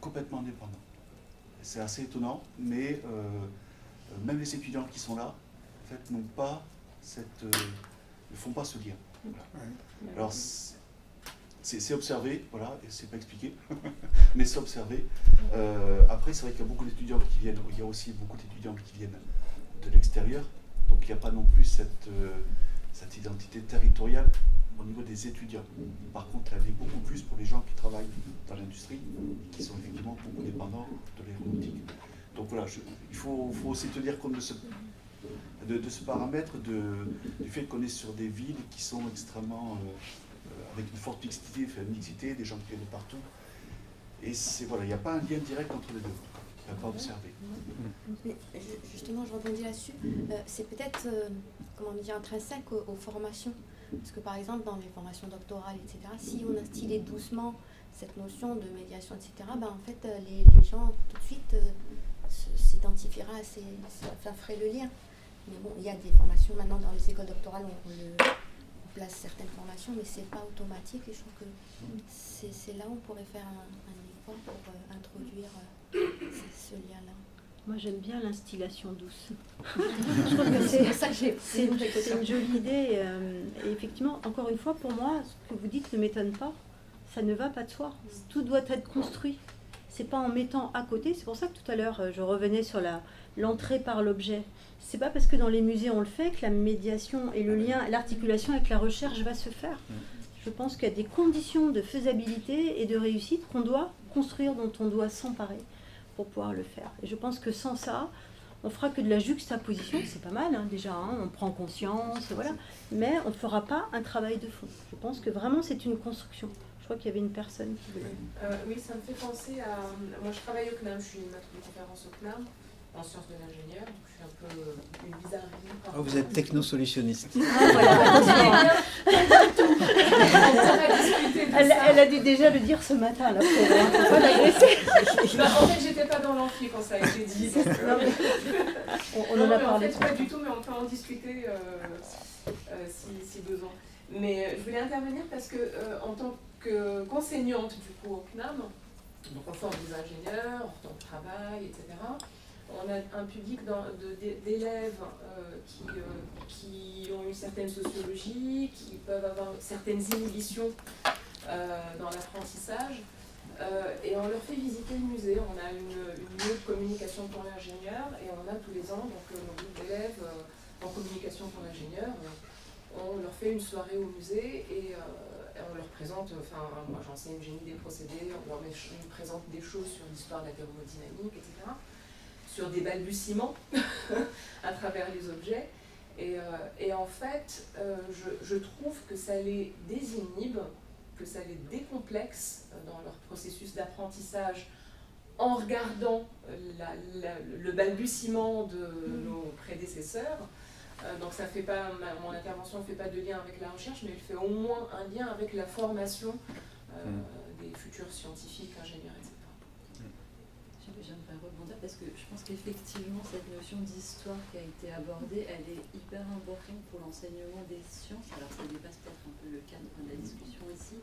complètement indépendant. C'est assez étonnant, mais même les étudiants qui sont là, en fait, n'ont pas ne font pas ce lien. Voilà. Alors, c'est observé, voilà, et c'est pas expliqué, mais c'est observé. Après, c'est vrai qu'il y a beaucoup d'étudiants qui viennent, il y a aussi beaucoup d'étudiants qui viennent de l'extérieur, donc il n'y a pas non plus cette identité territoriale au niveau des étudiants. Par contre, elle est beaucoup plus pour les gens qui travaillent dans l'industrie, qui sont effectivement beaucoup dépendants de l'aéronautique. Donc voilà, il faut aussi tenir compte de ce paramètre du fait qu'on est sur des villes qui sont extrêmement avec une forte mixité, des gens qui viennent de partout. Et voilà, il n'y a pas un lien direct entre les deux. Il n'y a pas observé. Mais justement, je rebondis là-dessus. C'est peut-être, comment dire, intrinsèque aux formations. Parce que par exemple, dans les formations doctorales, etc., si on instillait doucement cette notion de médiation, etc., ben, en fait, les gens, tout de suite, s'identifieraient à ça ferait le lien. Mais bon, il y a des formations maintenant dans les écoles doctorales, on place certaines formations, mais c'est pas automatique. Et je trouve que c'est là où on pourrait faire un effort pour introduire ce lien-là. Moi, j'aime bien l'instillation douce. Je trouve que c'est une jolie idée. Et effectivement, encore une fois, pour moi, ce que vous dites ne m'étonne pas. Ça ne va pas de soi. Tout doit être construit. C'est pas en mettant à côté. C'est pour ça que tout à l'heure, je revenais sur l'entrée par l'objet. C'est pas parce que dans les musées on le fait que la médiation et le lien, l'articulation avec la recherche va se faire. Je pense qu'il y a des conditions de faisabilité et de réussite qu'on doit construire, dont on doit s'emparer pour pouvoir le faire. Et je pense que sans ça, on fera que de la juxtaposition, c'est pas mal déjà, on prend conscience, voilà, mais on ne fera pas un travail de fond. Je pense que vraiment c'est une construction. Je crois qu'il y avait une personne qui voulait... oui, ça me fait penser à... Moi je travaille au CNAM, je suis maître de conférence au CNAM, en sciences de l'ingénieur, donc je suis un peu une bizarrerie. Oh, vous êtes technosolutionniste. Ah, voilà, elle a dû déjà le dire ce matin, là, pour l'agresser. En fait, j'étais pas dans l'amphi quand ça a été dit. Donc, on en a parlé. En fait, pas du tout, mais on peut en discuter si besoin. Mais je voulais intervenir parce que, en tant qu'enseignante du coup au CNAM, donc on forme des ingénieurs, en temps de travail, etc. On a un public d'élèves qui ont une certaine sociologie, qui peuvent avoir certaines inhibitions dans l'apprentissage. Et on leur fait visiter le musée. On a une autre communication pour l'ingénieur et on a tous les ans donc, nos groupes d'élèves en communication pour l'ingénieur. On leur fait une soirée au musée et on leur présente, enfin moi j'enseigne génie des procédés, on leur présente des choses sur l'histoire de la thermodynamique, etc. Sur des balbutiements à travers les objets. Et en fait, je trouve que ça les désinhibe, que ça les décomplexe dans leur processus d'apprentissage en regardant le balbutiement de nos prédécesseurs. Donc ça fait pas, mon intervention ne fait pas de lien avec la recherche, mais elle fait au moins un lien avec la formation des futurs scientifiques, ingénieurs, etc. J'aimerais rebondir parce que je pense qu'effectivement cette notion d'histoire qui a été abordée, elle est hyper importante pour l'enseignement des sciences. Alors ça dépasse peut-être un peu le cadre de la discussion ici,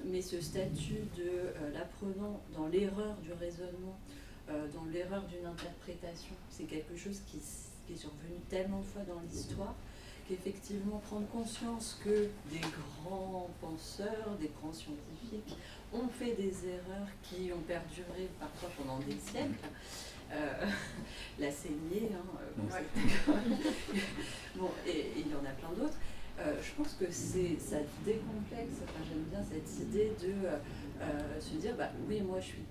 mais ce statut de l'apprenant dans l'erreur du raisonnement, dans l'erreur d'une interprétation, c'est quelque chose qui est survenu tellement de fois dans l'histoire qu'effectivement prendre conscience que des grands penseurs, des grands scientifiques ont fait des erreurs qui ont perduré parfois pendant des siècles. La saignée, bon, et il y en a plein d'autres. Je pense que ça décomplexe, enfin, j'aime bien cette idée de se dire, bah oui, moi je suis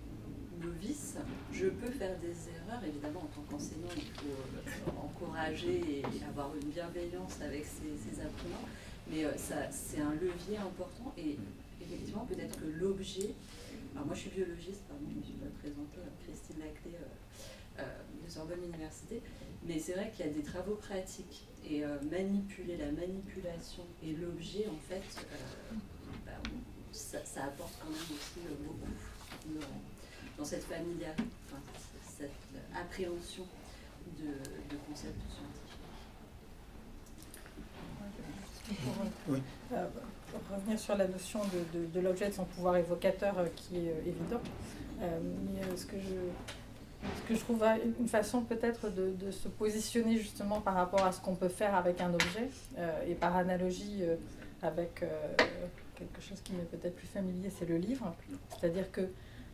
novice, je peux faire des erreurs. Évidemment, en tant qu'enseignant, il faut encourager et avoir une bienveillance avec ses apprenants, mais c'est un levier important et effectivement, peut-être que l'objet... Alors moi, je suis biologiste, pardon, je ne me suis pas présentée, Christine Laclé, de Sorbonne Université. Mais c'est vrai qu'il y a des travaux pratiques. Et manipuler la manipulation et l'objet, en fait, ça apporte quand même aussi beaucoup dans cette familiarité, enfin, cette appréhension de concepts scientifiques. Pour revenir sur la notion de l'objet, de son pouvoir évocateur qui est évident, mais ce que je trouve une façon peut-être de se positionner justement par rapport à ce qu'on peut faire avec un objet, et par analogie avec quelque chose qui m'est peut-être plus familier, c'est le livre. C'est-à-dire que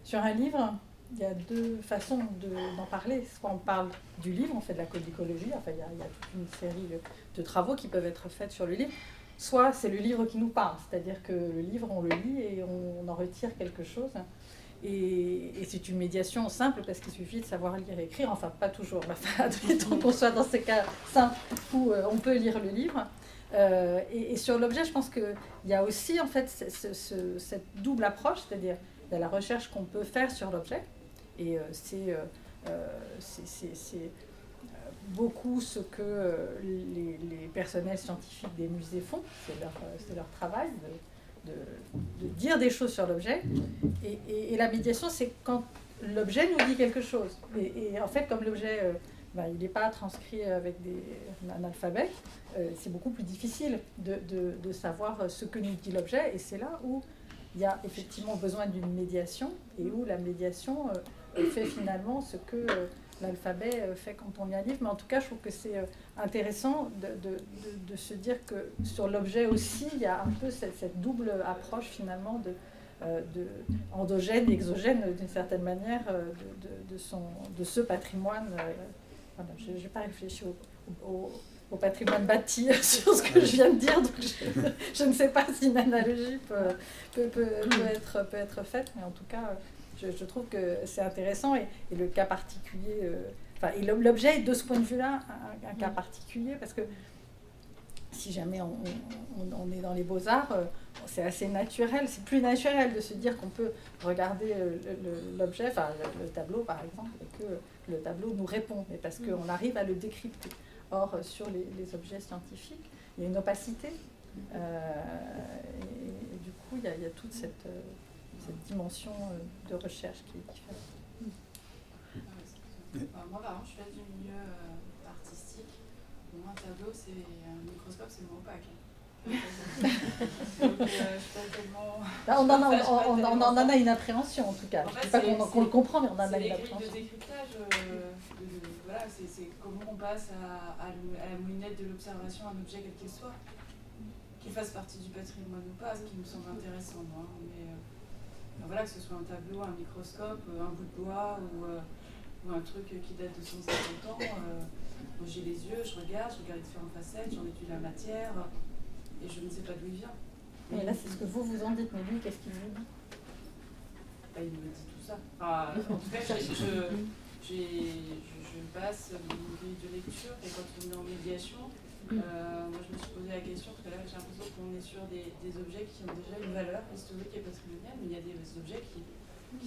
sur un livre, il y a deux façons d'en parler. Soit on parle du livre, on fait de la codicologie, enfin il y a toute une série de travaux qui peuvent être faits sur le livre. Soit c'est le livre qui nous parle, c'est-à-dire que le livre, on le lit et on en retire quelque chose. Et c'est une médiation simple parce qu'il suffit de savoir lire et écrire, enfin pas toujours, admettons qu'on soit dans ces cas simples où on peut lire le livre. Et sur l'objet, je pense qu'il y a aussi en fait cette double approche, c'est-à-dire il y a la recherche qu'on peut faire sur l'objet, et c'est beaucoup ce que les personnels scientifiques des musées font, c'est leur travail de dire des choses sur l'objet, et la médiation, c'est quand l'objet nous dit quelque chose. Et en fait, comme l'objet, il n'est pas transcrit avec un alphabet, c'est beaucoup plus difficile de savoir ce que nous dit l'objet, et c'est là où il y a effectivement besoin d'une médiation, et où la médiation fait finalement ce que l'alphabet fait quand on lit un livre. Mais en tout cas, je trouve que c'est intéressant de se dire que sur l'objet aussi, il y a un peu cette double approche finalement endogène et exogène d'une certaine manière de ce patrimoine. Voilà, je n'ai pas réfléchi au patrimoine bâti sur ce que je viens de dire, donc je ne sais pas si une analogie peut être faite, mais en tout cas, je trouve que c'est intéressant, et le cas particulier, et l'objet est de ce point de vue-là un cas particulier, parce que si jamais on est dans les beaux-arts, c'est assez naturel, c'est plus naturel de se dire qu'on peut regarder l'objet, le tableau par exemple, et que le tableau nous répond, mais parce qu'on arrive à le décrypter. Or, sur les objets scientifiques, il y a une opacité, et du coup, il y a toute cette dimension de recherche qui fait. Moi, par exemple, je fais du milieu artistique. Pour moi, un tableau, c'est un microscope, c'est moins opaque. Donc, je suis pas tellement... On en a une appréhension, en tout cas. Je ne dis pas qu'on le comprend, mais on en a une appréhension. C'est les grilles de décryptage. Voilà, c'est comment on passe à la moulinette de l'observation, un objet quel qu'il soit, qu'il fasse partie du patrimoine ou pas, ce qui me semble intéressant, moi. Mais voilà, que ce soit un tableau, un microscope, un bout de bois ou un truc qui date de 150 ans. Moi, j'ai les yeux, je regarde les différentes facettes, j'en étudie la matière, et je ne sais pas d'où il vient. Et là, c'est ce que vous en dites, mais lui, qu'est-ce qu'il vous dit? Il me dit tout ça. En tout cas, je passe une grille de lecture, et quand on est en médiation, moi je me suis posé la question, parce que là j'ai l'impression qu'on est sur des objets qui ont déjà une valeur historique et patrimoniale, mais il y a des objets qui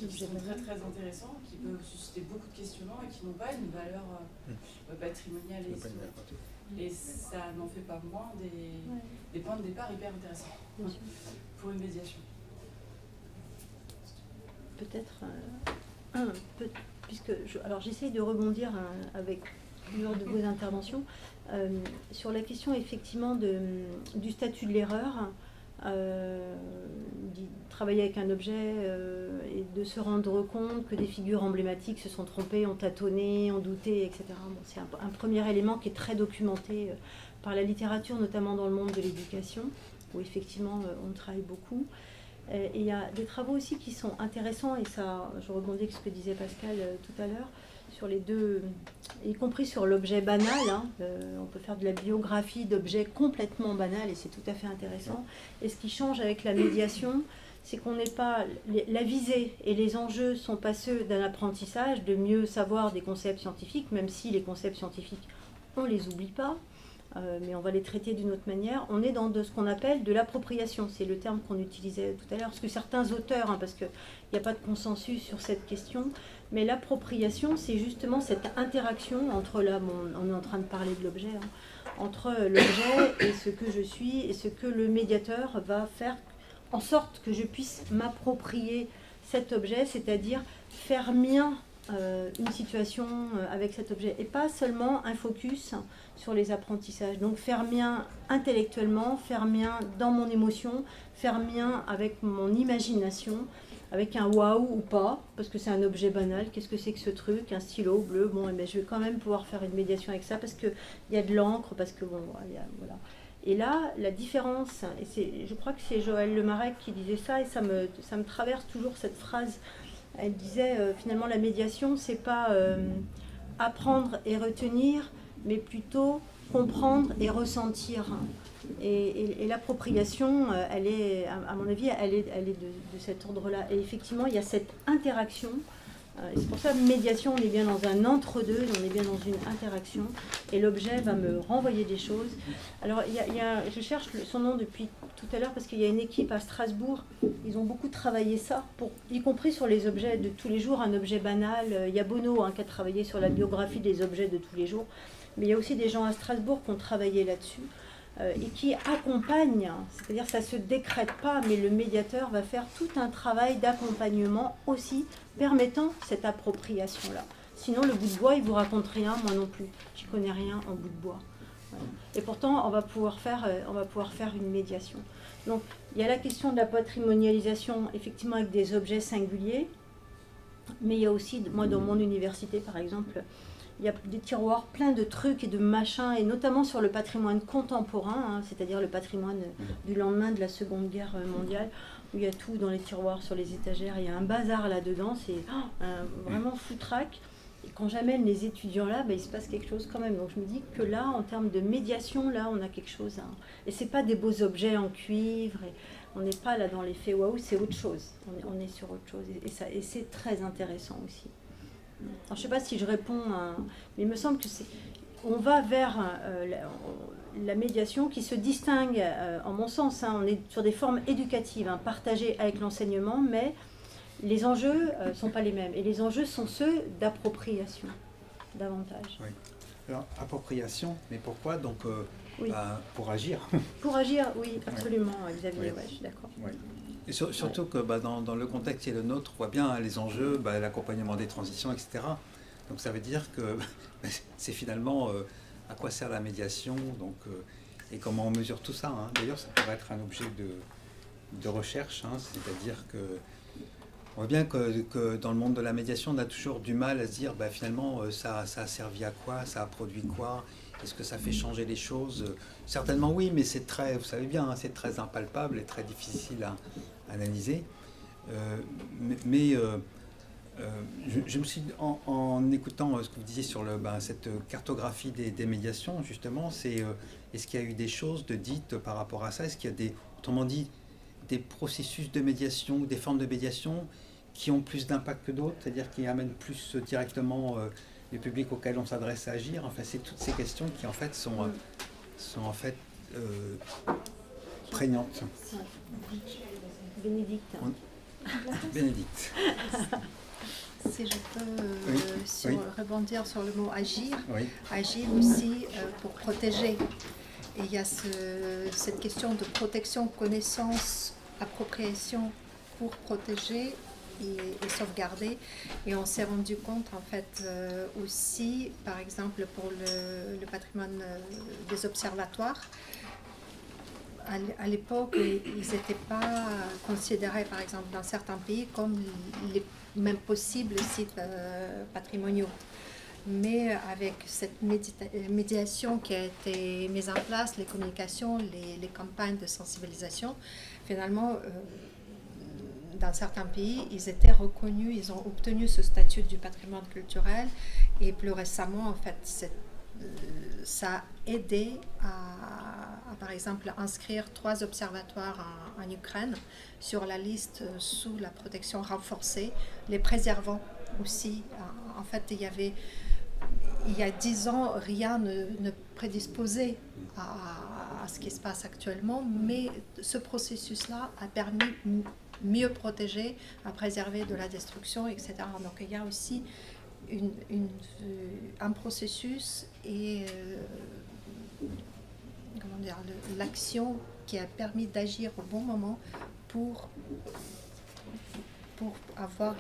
sont très très intéressants, qui peuvent susciter beaucoup de questionnements et qui n'ont pas une valeur patrimoniale et historique. Et ça n'en fait pas moins des points de départ hyper intéressants pour une médiation. Peut-être puisque j'essaye de rebondir avec plusieurs de vos interventions sur la question effectivement du statut de l'erreur, travailler avec un objet et de se rendre compte que des figures emblématiques se sont trompées, ont tâtonné, ont douté, etc. Bon, c'est un premier élément qui est très documenté par la littérature, notamment dans le monde de l'éducation, où effectivement on travaille beaucoup. Et il y a des travaux aussi qui sont intéressants, et ça, je rebondis avec ce que disait Pascal tout à l'heure, sur les deux, y compris sur l'objet banal. On peut faire de la biographie d'objets complètement banals, et c'est tout à fait intéressant. Et ce qui change avec la médiation, c'est qu'on n'est pas... La visée et les enjeux ne sont pas ceux d'un apprentissage, de mieux savoir des concepts scientifiques, même si les concepts scientifiques, on ne les oublie pas. mais on va les traiter d'une autre manière. On est dans ce qu'on appelle de l'appropriation. C'est le terme qu'on utilisait tout à l'heure, parce que certains auteurs, parce qu'il n'y a pas de consensus sur cette question, mais l'appropriation, c'est justement cette interaction entre, là, on est en train de parler de l'objet, entre l'objet et ce que je suis, et ce que le médiateur va faire en sorte que je puisse m'approprier cet objet, c'est-à-dire faire mien une situation avec cet objet, et pas seulement un focus sur les apprentissages. Donc faire mien intellectuellement, faire mien dans mon émotion, faire mien avec mon imagination, avec un waouh ou pas, parce que c'est un objet banal. Qu'est-ce que c'est que ce truc? Un stylo bleu, bon, et je vais quand même pouvoir faire une médiation avec ça, parce qu'il y a de l'encre, parce que bon, voilà. Et là, la différence, et je crois que c'est Joëlle Lemarec qui disait ça, et ça me traverse toujours cette phrase. Elle disait finalement la médiation, c'est pas apprendre et retenir, mais plutôt comprendre et ressentir. Et l'appropriation, elle est, à mon avis, elle est de cet ordre-là. Et effectivement, il y a cette interaction. Et c'est pour ça, médiation, on est bien dans un entre-deux, on est bien dans une interaction, et l'objet va me renvoyer des choses. Alors, je cherche son nom depuis tout à l'heure, parce qu'il y a une équipe à Strasbourg, ils ont beaucoup travaillé ça, y compris sur les objets de tous les jours, un objet banal. Il y a Bono qui a travaillé sur la biographie des objets de tous les jours, mais il y a aussi des gens à Strasbourg qui ont travaillé là-dessus, et qui accompagnent, c'est-à-dire ça ne se décrète pas, mais le médiateur va faire tout un travail d'accompagnement aussi, permettant cette appropriation-là. Sinon, le bout de bois, il ne vous raconte rien, moi non plus. Je ne connais rien en bout de bois. Voilà. Et pourtant, on va pouvoir faire une médiation. Donc, il y a la question de la patrimonialisation, effectivement, avec des objets singuliers, mais il y a aussi, moi, dans mon université, par exemple, il y a des tiroirs pleins de trucs et de machins, et notamment sur le patrimoine contemporain, c'est-à-dire le patrimoine du lendemain de la Seconde Guerre mondiale, où il y a tout dans les tiroirs, sur les étagères, il y a un bazar là-dedans, c'est vraiment foutraque. Et quand j'amène les étudiants là, il se passe quelque chose quand même. Donc je me dis que là, en termes de médiation, là, on a quelque chose. Et c'est pas des beaux objets en cuivre, et on n'est pas là dans l'effet waouh, c'est autre chose. On est sur autre chose, et c'est très intéressant aussi. Alors, je ne sais pas si je réponds, mais il me semble que on va vers la médiation qui se distingue, en mon sens, on est sur des formes éducatives, partagées avec l'enseignement, mais les enjeux ne sont pas les mêmes. Et les enjeux sont ceux d'appropriation, davantage. Oui. Alors, appropriation, mais pourquoi? Donc, oui. Pour agir. Pour agir, oui, absolument, Xavier, oui. Je suis d'accord. Oui. Et surtout que dans le contexte qui est le nôtre, on voit bien les enjeux, l'accompagnement des transitions, etc. Donc ça veut dire que c'est finalement à quoi sert la médiation, donc, et comment on mesure tout ça. D'ailleurs, ça pourrait être un objet de recherche, c'est-à-dire que on voit bien que dans le monde de la médiation, on a toujours du mal à se dire finalement ça a servi à quoi, ça a produit quoi, est-ce que ça fait changer les choses? Certainement oui, mais c'est très, vous savez bien, c'est très impalpable et très difficile à analyser. Je me suis dit, en écoutant ce que vous disiez sur cette cartographie des médiations, justement, est-ce qu'il y a eu des choses de dites par rapport à ça? Est-ce qu'il y a autrement dit, des processus de médiation, des formes de médiation qui ont plus d'impact que d'autres, c'est-à-dire qui amènent plus directement les publics auxquels on s'adresse à agir? Enfin, c'est toutes ces questions qui en fait sont en fait prégnantes. Bénédicte. Bénédicte. Si je peux rebondir sur le mot agir, oui. Agir aussi pour protéger. Et il y a cette question de protection, connaissance, appropriation pour protéger et sauvegarder. Et on s'est rendu compte en fait aussi, par exemple pour le patrimoine des observatoires, à l'époque, ils n'étaient pas considérés, par exemple, dans certains pays, comme les mêmes possibles sites patrimoniaux. Mais avec cette médiation qui a été mise en place, les communications, les campagnes de sensibilisation, finalement, dans certains pays, ils étaient reconnus, ils ont obtenu ce statut du patrimoine culturel. Et plus récemment, en fait, ça a aidé à, par exemple, inscrire 3 observatoires en Ukraine sur la liste sous la protection renforcée, les préservant aussi. En fait, il y avait il y a 10 ans, rien ne prédisposait à ce qui se passe actuellement, mais ce processus-là a permis mieux protéger, à préserver de la destruction, etc. Donc il y a aussi un processus et comment dire, l'action qui a permis d'agir au bon moment pour avoir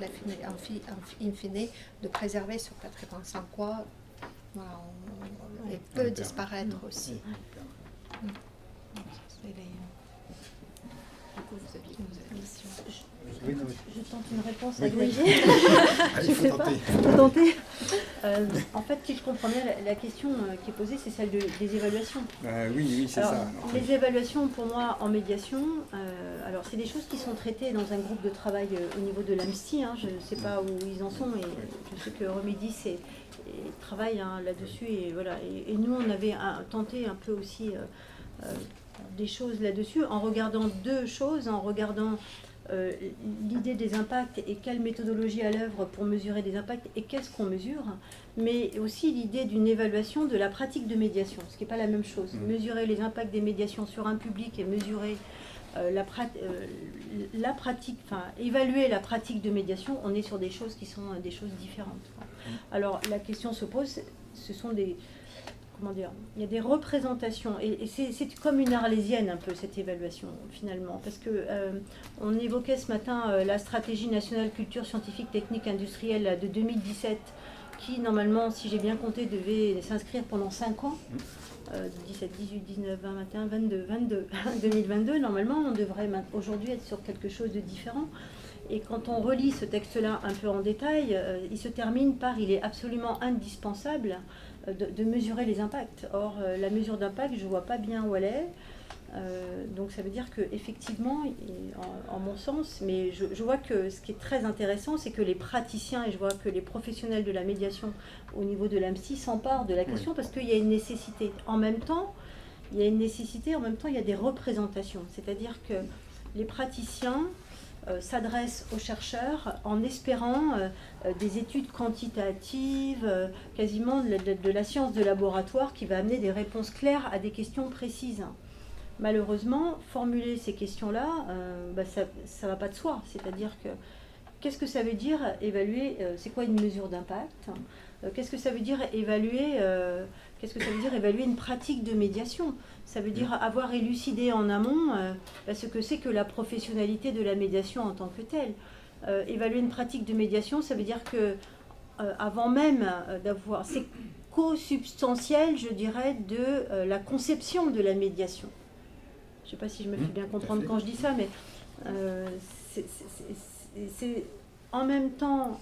in fine de préserver ce patrimoine, sans quoi voilà, il peut disparaître aussi. Je tente une réponse Oui. agrégée. Allez, il faut tenter. Faut tenter. En fait, si je comprends bien, la question qui est posée, c'est celle des évaluations. Oui, c'est Alors, ça. les évaluations, pour moi, en médiation, alors c'est des choses qui sont traitées dans un groupe de travail au niveau de l'AMSTI. Je ne sais pas où ils en sont, et je sais que Remédis travaille là-dessus. Et, voilà. Et nous, on avait tenté un peu aussi des choses là-dessus, en regardant deux choses, en regardant l'idée des impacts et quelle méthodologie à l'œuvre pour mesurer des impacts et qu'est-ce qu'on mesure, mais aussi l'idée d'une évaluation de la pratique de médiation, ce qui n'est pas la même chose. Mesurer les impacts des médiations sur un public et mesurer la pratique, enfin évaluer la pratique de médiation, on est sur des choses qui sont des choses différentes. Alors la question se pose, ce sont des... Comment dire, il y a des représentations et c'est comme une arlésienne un peu cette évaluation finalement, parce que on évoquait ce matin la stratégie nationale culture scientifique technique industrielle de 2017 qui normalement, si j'ai bien compté, devait s'inscrire pendant 5 ans, 17, 18, 19, 20, 21, 22, 2022, normalement on devrait aujourd'hui être sur quelque chose de différent. Et quand on relit ce texte-là un peu en détail, il se termine par « il est absolument indispensable » de mesurer les impacts. Or, la mesure d'impact, je ne vois pas bien où elle est. Donc ça veut dire qu'effectivement, en mon sens, mais je vois que ce qui est très intéressant, c'est que les praticiens, et je vois que les professionnels de la médiation au niveau de l'AMSTI s'emparent de la question parce qu'il y a une nécessité. En même temps, il y a des représentations. C'est-à-dire que les praticiens s'adresse aux chercheurs en espérant des études quantitatives, quasiment de la science de laboratoire qui va amener des réponses claires à des questions précises. Malheureusement, formuler ces questions-là, ça ne va pas de soi. C'est-à-dire que qu'est-ce que ça veut dire évaluer, c'est quoi une mesure d'impact ? Qu'est-ce que ça veut dire évaluer une pratique de médiation ? Ça veut dire avoir élucidé en amont ce que c'est que la professionnalité de la médiation en tant que telle. Évaluer une pratique de médiation, ça veut dire que avant même d'avoir... C'est co-substantiel, je dirais, de la conception de la médiation. Je ne sais pas si je me fais bien comprendre quand je dis ça, mais c'est en même temps...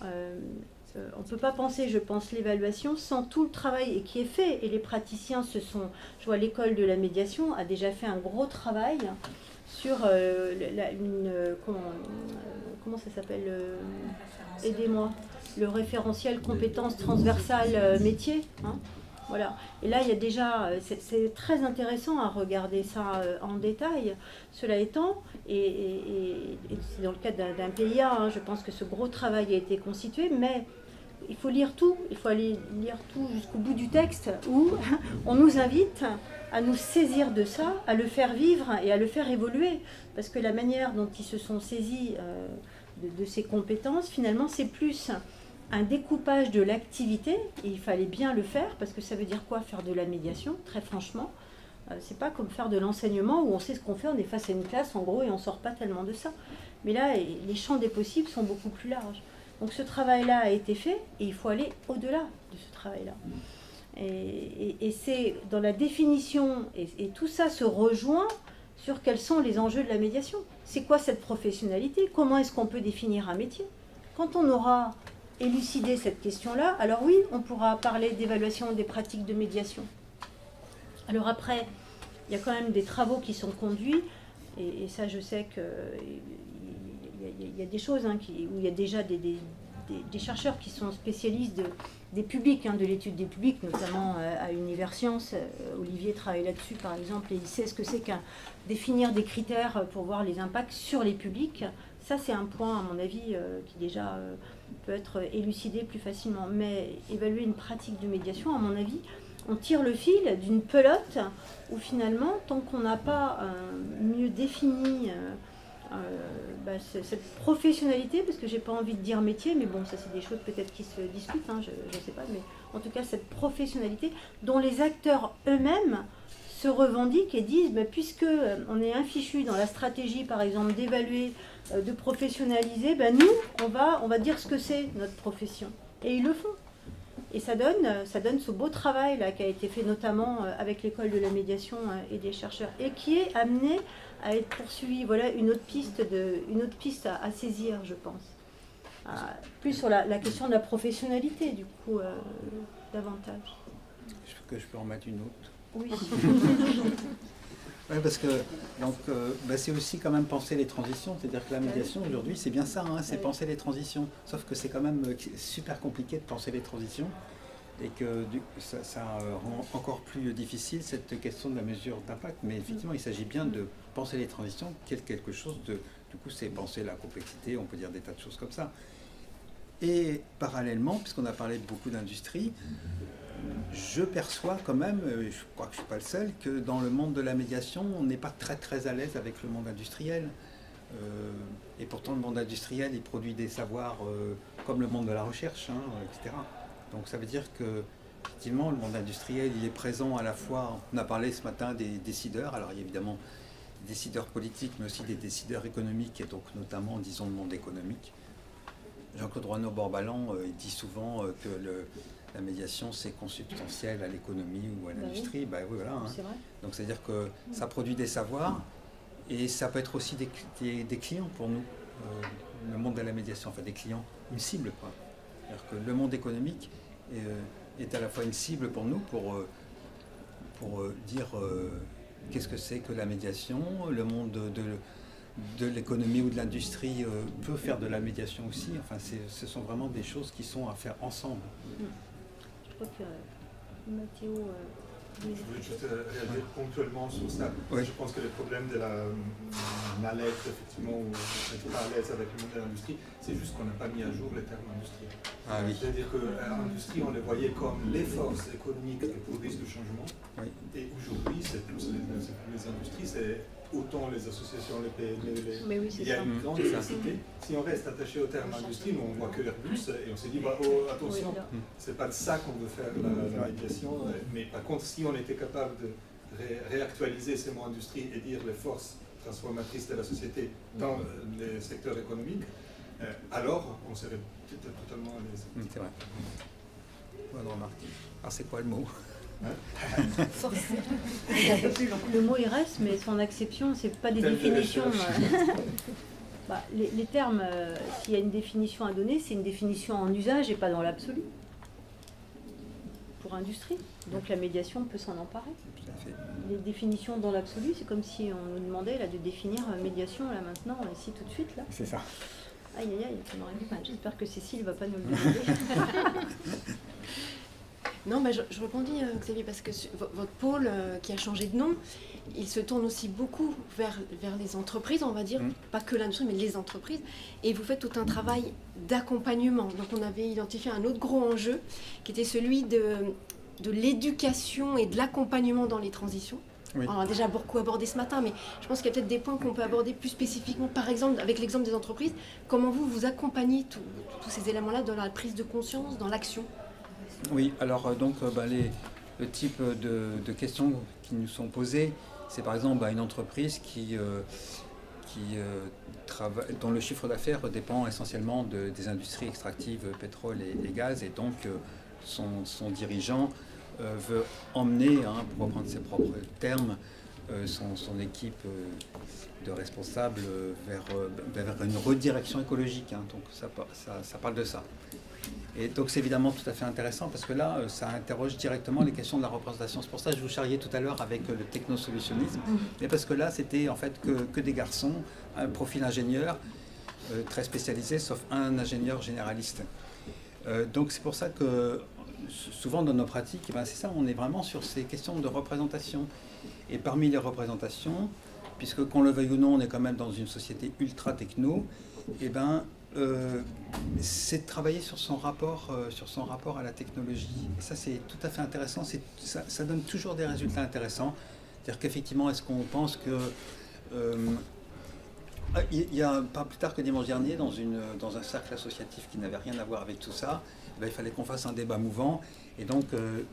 on ne peut pas penser, je pense, l'évaluation sans tout le travail qui est fait. Et les praticiens je vois l'école de la médiation a déjà fait un gros travail sur comment ça s'appelle aidez-moi, le référentiel compétences transversales métiers. Voilà. Et là, il y a déjà, c'est très intéressant à regarder ça en détail. Cela étant, et c'est dans le cadre d'un PIA, je pense que ce gros travail a été constitué, mais il faut lire tout, il faut aller lire tout jusqu'au bout du texte où on nous invite à nous saisir de ça, à le faire vivre et à le faire évoluer. Parce que la manière dont ils se sont saisis de ces compétences, finalement, c'est plus un découpage de l'activité, et il fallait bien le faire, parce que ça veut dire quoi faire de la médiation, très franchement. C'est pas comme faire de l'enseignement où on sait ce qu'on fait, on est face à une classe en gros et on sort pas tellement de ça. Mais là, les champs des possibles sont beaucoup plus larges. Donc ce travail-là a été fait et il faut aller au-delà de ce travail-là. Et c'est dans la définition, et tout ça se rejoint sur quels sont les enjeux de la médiation. C'est quoi cette professionnalité ? Comment est-ce qu'on peut définir un métier ? Quand on aura élucidé cette question-là, alors oui, on pourra parler d'évaluation des pratiques de médiation. Alors après, il y a quand même des travaux qui sont conduits, et ça je sais que... Il y a des choses où il y a déjà des chercheurs qui sont spécialistes des publics, de l'étude des publics, notamment à Universcience. Olivier travaille là-dessus, par exemple, et il sait ce que c'est définir des critères pour voir les impacts sur les publics. Ça, c'est un point, à mon avis, qui déjà peut être élucidé plus facilement. Mais évaluer une pratique de médiation, à mon avis, on tire le fil d'une pelote où finalement, tant qu'on n'a pas mieux défini cette professionnalité, parce que j'ai pas envie de dire métier, mais bon, ça c'est des choses peut-être qui se discutent, hein, je ne sais pas, mais en tout cas cette professionnalité dont les acteurs eux-mêmes se revendiquent et disent, puisque on est infichu dans la stratégie, par exemple, d'évaluer, de professionnaliser, nous, on va dire ce que c'est notre profession. Et ils le font. Et ça donne ce beau travail là, qui a été fait notamment avec l'école de la médiation et des chercheurs, et qui est amené à être poursuivi. Voilà une autre piste à saisir, je pense. Plus sur la question de la professionnalité, du coup, davantage. Est-ce que je peux en mettre une autre? Oui. Oui, parce que c'est aussi quand même penser les transitions, c'est-à-dire que la médiation aujourd'hui c'est bien ça, c'est penser les transitions, sauf que c'est quand même super compliqué de penser les transitions et que ça rend encore plus difficile cette question de la mesure d'impact, mais effectivement il s'agit bien de penser les transitions, quelque chose du coup c'est penser la complexité, on peut dire des tas de choses comme ça. Et parallèlement, puisqu'on a parlé beaucoup d'industrie, je perçois quand même, je crois que je ne suis pas le seul, que dans le monde de la médiation, on n'est pas très très à l'aise avec le monde industriel. Et pourtant, le monde industriel, il produit des savoirs comme le monde de la recherche, etc. Donc ça veut dire que, effectivement, le monde industriel, il est présent à la fois, on a parlé ce matin des décideurs, alors il y a évidemment des décideurs politiques, mais aussi des décideurs économiques, et donc notamment, disons, le monde économique. Jean-Claude Roineau-Borbalan, il dit souvent que la médiation, c'est consubstantiel à l'économie ou à l'industrie. Oui, voilà. C'est vrai. Donc, c'est-à-dire que ça produit des savoirs et ça peut être aussi des clients pour nous. Le monde de la médiation, enfin des clients, une cible, quoi. C'est-à-dire que le monde économique est à la fois une cible pour nous, pour dire qu'est-ce que c'est que la médiation, le monde de l'économie ou de l'industrie peut faire de la médiation aussi. Enfin, ce sont vraiment des choses qui sont à faire ensemble. Je crois que Mathéo... Je voulais juste réagir ponctuellement sur ça. Oui. Je pense que le problème de la mal-être, effectivement, ou d'être pas à l'aise avec le monde de l'industrie, c'est juste qu'on n'a pas mis à jour les termes industrie. Ah, oui. C'est-à-dire que l'industrie, on les voyait comme les forces économiques qui produisent le changement. Oui. Et aujourd'hui, c'est plus les industries, c'est autant les associations, les PME, il y a une grande diversité. Si on reste attaché au terme industrie, nous on voit que Airbus et on s'est dit attention, c'est pas de ça qu'on veut faire la médiation. Mais par contre, si on était capable de réactualiser ces mots industrie et dire les forces transformatrices de la société dans les secteurs économiques, alors on serait totalement à l'aise. C'est vrai. Bonne remarque. Alors c'est quoi le mot? Le mot il reste, mais son acception, c'est pas des définitions. Les termes, s'il y a une définition à donner, c'est une définition en usage et pas dans l'absolu. Pour industrie. Donc la médiation peut s'en emparer. Tout à fait. Les définitions dans l'absolu, c'est comme si on nous demandait là, de définir médiation là maintenant, ici tout de suite. Là. C'est ça. Aïe aïe aïe, on aurait dit, j'espère que Cécile ne va pas nous le demander. Non, mais je rebondis, Xavier, parce que votre pôle qui a changé de nom, il se tourne aussi beaucoup vers les entreprises, on va dire, pas que l'industrie, mais les entreprises, et vous faites tout un travail d'accompagnement. Donc on avait identifié un autre gros enjeu, qui était celui de l'éducation et de l'accompagnement dans les transitions. Oui. On a déjà beaucoup abordé ce matin, mais je pense qu'il y a peut-être des points qu'on peut aborder plus spécifiquement, par exemple, avec l'exemple des entreprises, comment vous accompagnez tous ces éléments-là dans la prise de conscience, dans l'action. Oui, alors donc le type de questions qui nous sont posées, c'est par exemple une entreprise dont le chiffre d'affaires dépend essentiellement des industries extractives, pétrole et gaz, et donc son dirigeant veut emmener, pour reprendre ses propres termes, son équipe de responsables vers une redirection écologique. Donc ça parle de ça. Et donc c'est évidemment tout à fait intéressant parce que là, ça interroge directement les questions de la représentation. C'est pour ça que je vous charriais tout à l'heure avec le technosolutionnisme. Mais parce que là, c'était en fait que des garçons, un profil ingénieur, très spécialisé, sauf un ingénieur généraliste. Donc c'est pour ça que souvent dans nos pratiques, c'est ça, on est vraiment sur ces questions de représentation. Et parmi les représentations, puisque qu'on le veuille ou non, on est quand même dans une société ultra techno, c'est de travailler sur son rapport à la technologie. Et ça, c'est tout à fait intéressant. Ça donne toujours des résultats intéressants. C'est-à-dire qu'effectivement, est-ce qu'on pense que... il y a pas plus tard que dimanche dernier, dans un cercle associatif qui n'avait rien à voir avec tout ça, il fallait qu'on fasse un débat mouvant. Et donc,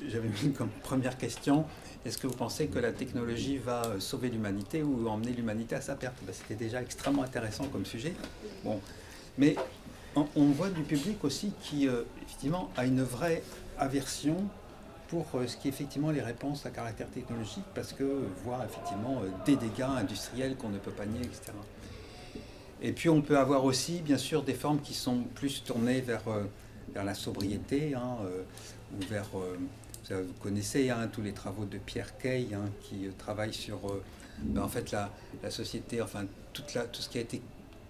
j'avais mis comme première question, est-ce que vous pensez que la technologie va sauver l'humanité ou emmener l'humanité à sa perte? C'était déjà extrêmement intéressant comme sujet. Bon. Mais on voit du public aussi qui, effectivement, a une vraie aversion pour ce qui est effectivement les réponses à caractère technologique, parce que voit effectivement des dégâts industriels qu'on ne peut pas nier, etc. Et puis on peut avoir aussi, bien sûr, des formes qui sont plus tournées vers la sobriété, ou vers, vous connaissez tous les travaux de Pierre Kay, qui travaille sur en fait la société, enfin tout ce qui a été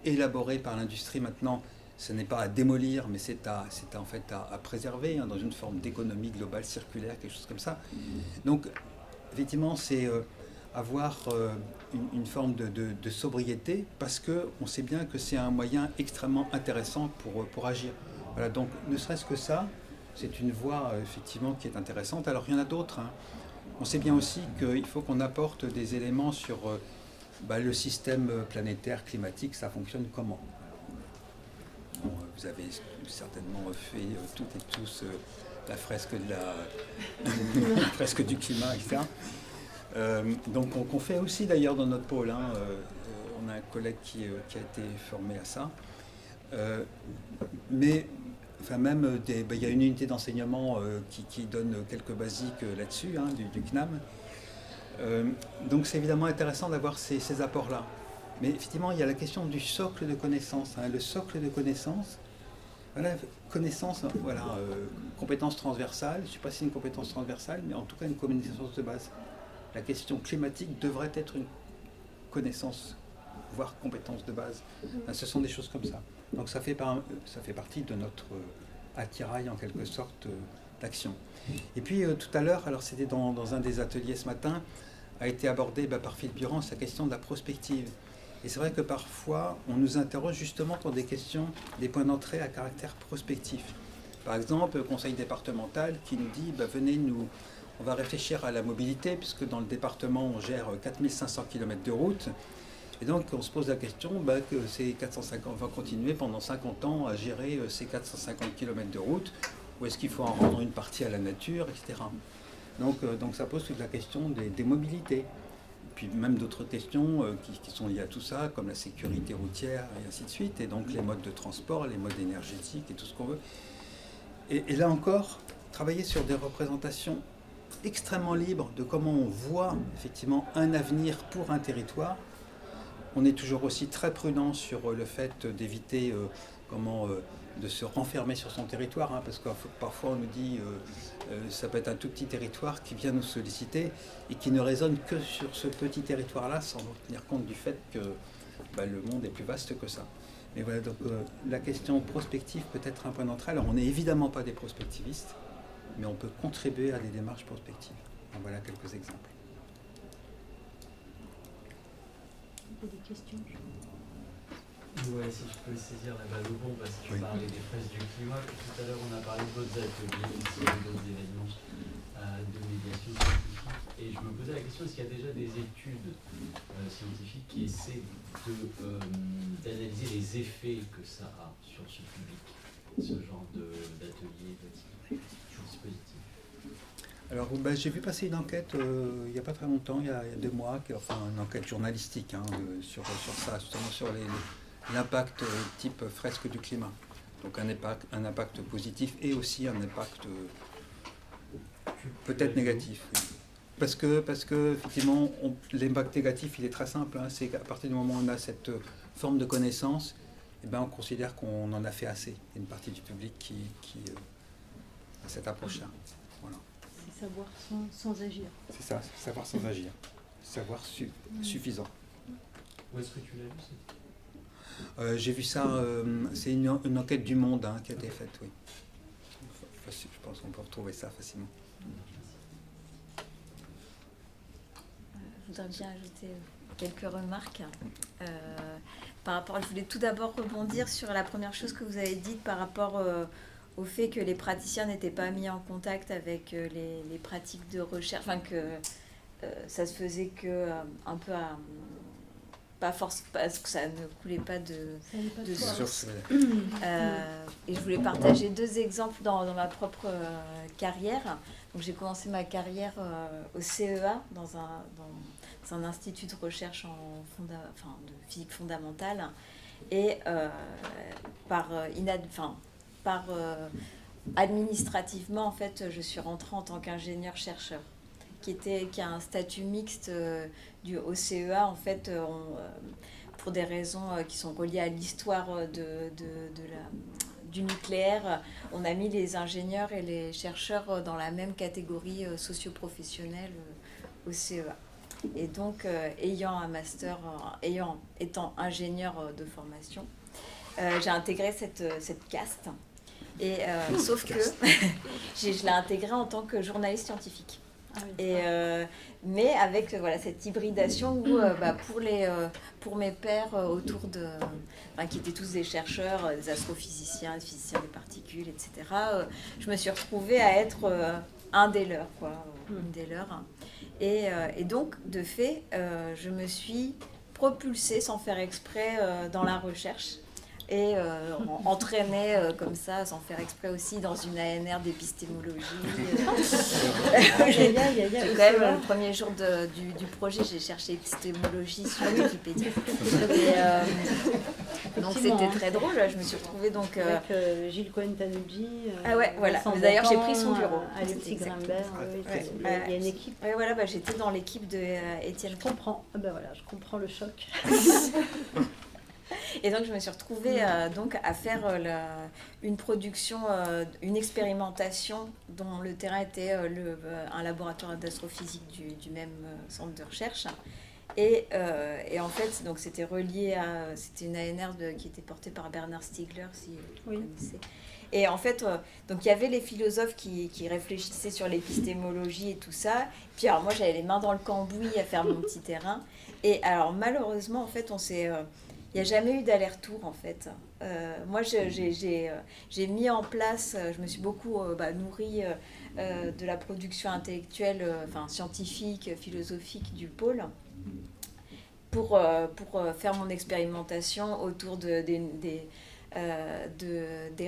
élaboré par l'industrie maintenant, ce n'est pas à démolir, mais c'est en fait à préserver, dans une forme d'économie globale circulaire, quelque chose comme ça. Donc effectivement, c'est avoir une forme de sobriété, parce qu'on sait bien que c'est un moyen extrêmement intéressant pour agir. Voilà, donc ne serait-ce que ça, c'est une voie effectivement qui est intéressante. Alors il y en a d'autres. On sait bien aussi qu'il faut qu'on apporte des éléments sur le système planétaire, climatique, ça fonctionne comment. Bon, vous avez certainement fait toutes et tous la fresque la fresque du climat, etc. Donc on fait aussi d'ailleurs dans notre pôle, on a un collègue qui a été formé à ça. Mais enfin même il y a une unité d'enseignement qui donne quelques basiques là-dessus, du CNAM. Donc c'est évidemment intéressant d'avoir ces apports-là. Mais effectivement, il y a la question du socle de connaissances. Le socle de connaissances, compétence transversale, je ne sais pas si c'est une compétence transversale, mais en tout cas une connaissance de base. La question climatique devrait être une connaissance, voire compétence de base. Ce sont des choses comme ça. Donc ça fait partie de notre attirail en quelque sorte d'action. Et puis tout à l'heure, alors c'était dans un des ateliers ce matin, a été abordée par Philippe Durand la question de la prospective. Et c'est vrai que parfois, on nous interroge justement pour des questions, des points d'entrée à caractère prospectif. Par exemple, le conseil départemental qui nous dit venez, on va réfléchir à la mobilité, puisque dans le département, on gère 4500 km de route. Et donc, on se pose la question que ces 450, on va continuer pendant 50 ans à gérer ces 450 km de route, ou est-ce qu'il faut en rendre une partie à la nature, etc. Donc ça pose toute la question des mobilités. Puis même d'autres questions qui sont liées à tout ça, comme la sécurité routière et ainsi de suite, et donc les modes de transport, les modes énergétiques et tout ce qu'on veut. Et là encore, travailler sur des représentations extrêmement libres de comment on voit effectivement un avenir pour un territoire. On est toujours aussi très prudent sur le fait d'éviter de se renfermer sur son territoire, parce que parfois on nous dit ça peut être un tout petit territoire qui vient nous solliciter et qui ne raisonne que sur ce petit territoire-là sans tenir compte du fait que le monde est plus vaste que ça. Mais voilà, donc la question prospective peut être un point d'entrée. Alors on n'est évidemment pas des prospectivistes, mais on peut contribuer à des démarches prospectives. En voilà quelques exemples. Des questions? Ouais, si je peux saisir la balle au bon, parce que tu parlais des fresques du climat. Tout à l'heure, on a parlé d'autres ateliers, aussi d'autres événements de médiation scientifique. Et je me posais la question, est-ce qu'il y a déjà des études scientifiques qui essaient d'analyser les effets que ça a sur ce public, ce genre d'atelier, de dispositif? Alors, j'ai vu passer une enquête il n'y a pas très longtemps, il y a 2 mois, une enquête journalistique sur ça, justement sur l'impact type fresque du climat. Donc un impact positif et aussi un impact peut-être négatif. Oui. Parce que effectivement, l'impact négatif, il est très simple. C'est qu'à partir du moment où on a cette forme de connaissance, on considère qu'on en a fait assez. Il y a une partie du public qui a cette approche-là. Voilà. C'est savoir sans agir. C'est ça, savoir sans agir. Savoir suffisant. Où est-ce que tu l'as vu? J'ai vu ça, c'est une enquête du Monde qui a été faite, oui. Je pense qu'on peut retrouver ça facilement. Je voudrais bien ajouter quelques remarques. je voulais tout d'abord rebondir sur la première chose que vous avez dite par rapport au fait que les praticiens n'étaient pas mis en contact avec les pratiques de recherche, enfin que ça se faisait que un peu à... pas force, parce que ça ne coulait pas de source. Et je voulais partager 2 exemples dans ma propre carrière. Donc, j'ai commencé ma carrière au CEA, dans un institut de recherche de physique fondamentale. Et administrativement, en fait, je suis rentrée en tant qu'ingénieur-chercheur, qui a un statut mixte au CEA, en fait, pour des raisons qui sont reliées à l'histoire du nucléaire. On a mis les ingénieurs et les chercheurs dans la même catégorie socio-professionnelle au CEA. Et donc, ayant un master, étant ingénieur de formation, j'ai intégré cette caste. Et, sauf que je l'ai intégrée en tant que journaliste scientifique. Ah oui. Mais avec cette hybridation où pour mes pairs autour qui étaient tous des chercheurs, des astrophysiciens, des physiciens des particules, etc., je me suis retrouvée à être un des leurs, une des leurs. Et donc, de fait, je me suis propulsée sans faire exprès dans la recherche. Et entraînée comme ça, sans faire exprès aussi, dans une ANR d'épistémologie. J'ai quand même, le premier jour du projet, j'ai cherché épistémologie sur Wikipédia. Donc c'était très drôle, je me suis retrouvée donc... Avec Gilles Cohen-Tanucci, ah ouais, voilà. D'ailleurs, j'ai pris son bureau. Alexis Grimbert, il y a une équipe. Oui, voilà, j'étais dans l'équipe de Étienne. Je comprends, je comprends le choc. Et donc je me suis retrouvée à faire une production, une expérimentation dont le terrain était un laboratoire d'astrophysique du même centre de recherche. Et en fait, donc c'était relié à... C'était une ANR qui était portée par Bernard Stiegler, si vous connaissez. Et en fait, donc il y avait les philosophes qui réfléchissaient sur l'épistémologie et tout ça. Puis alors moi, j'avais les mains dans le cambouis à faire mon petit terrain. Et alors malheureusement, en fait, il n'y a jamais eu d'aller-retour, en fait. Moi, j'ai mis en place, je me suis beaucoup nourrie de la production intellectuelle, scientifique, philosophique du pôle, pour faire mon expérimentation autour des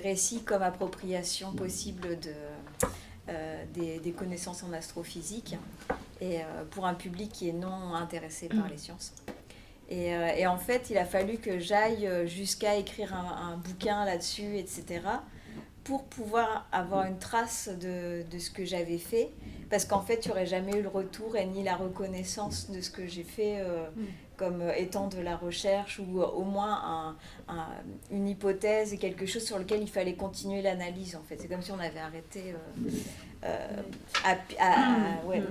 récits comme appropriation possible des connaissances en astrophysique, et pour un public qui est non intéressé par les sciences. Et en fait, il a fallu que j'aille jusqu'à écrire un bouquin là-dessus, etc., pour pouvoir avoir une trace de ce que j'avais fait. Parce qu'en fait, il n'y aurait jamais eu le retour et ni la reconnaissance de ce que j'ai fait comme étant de la recherche, ou au moins une hypothèse et quelque chose sur lequel il fallait continuer l'analyse, en fait. C'est comme si on avait arrêté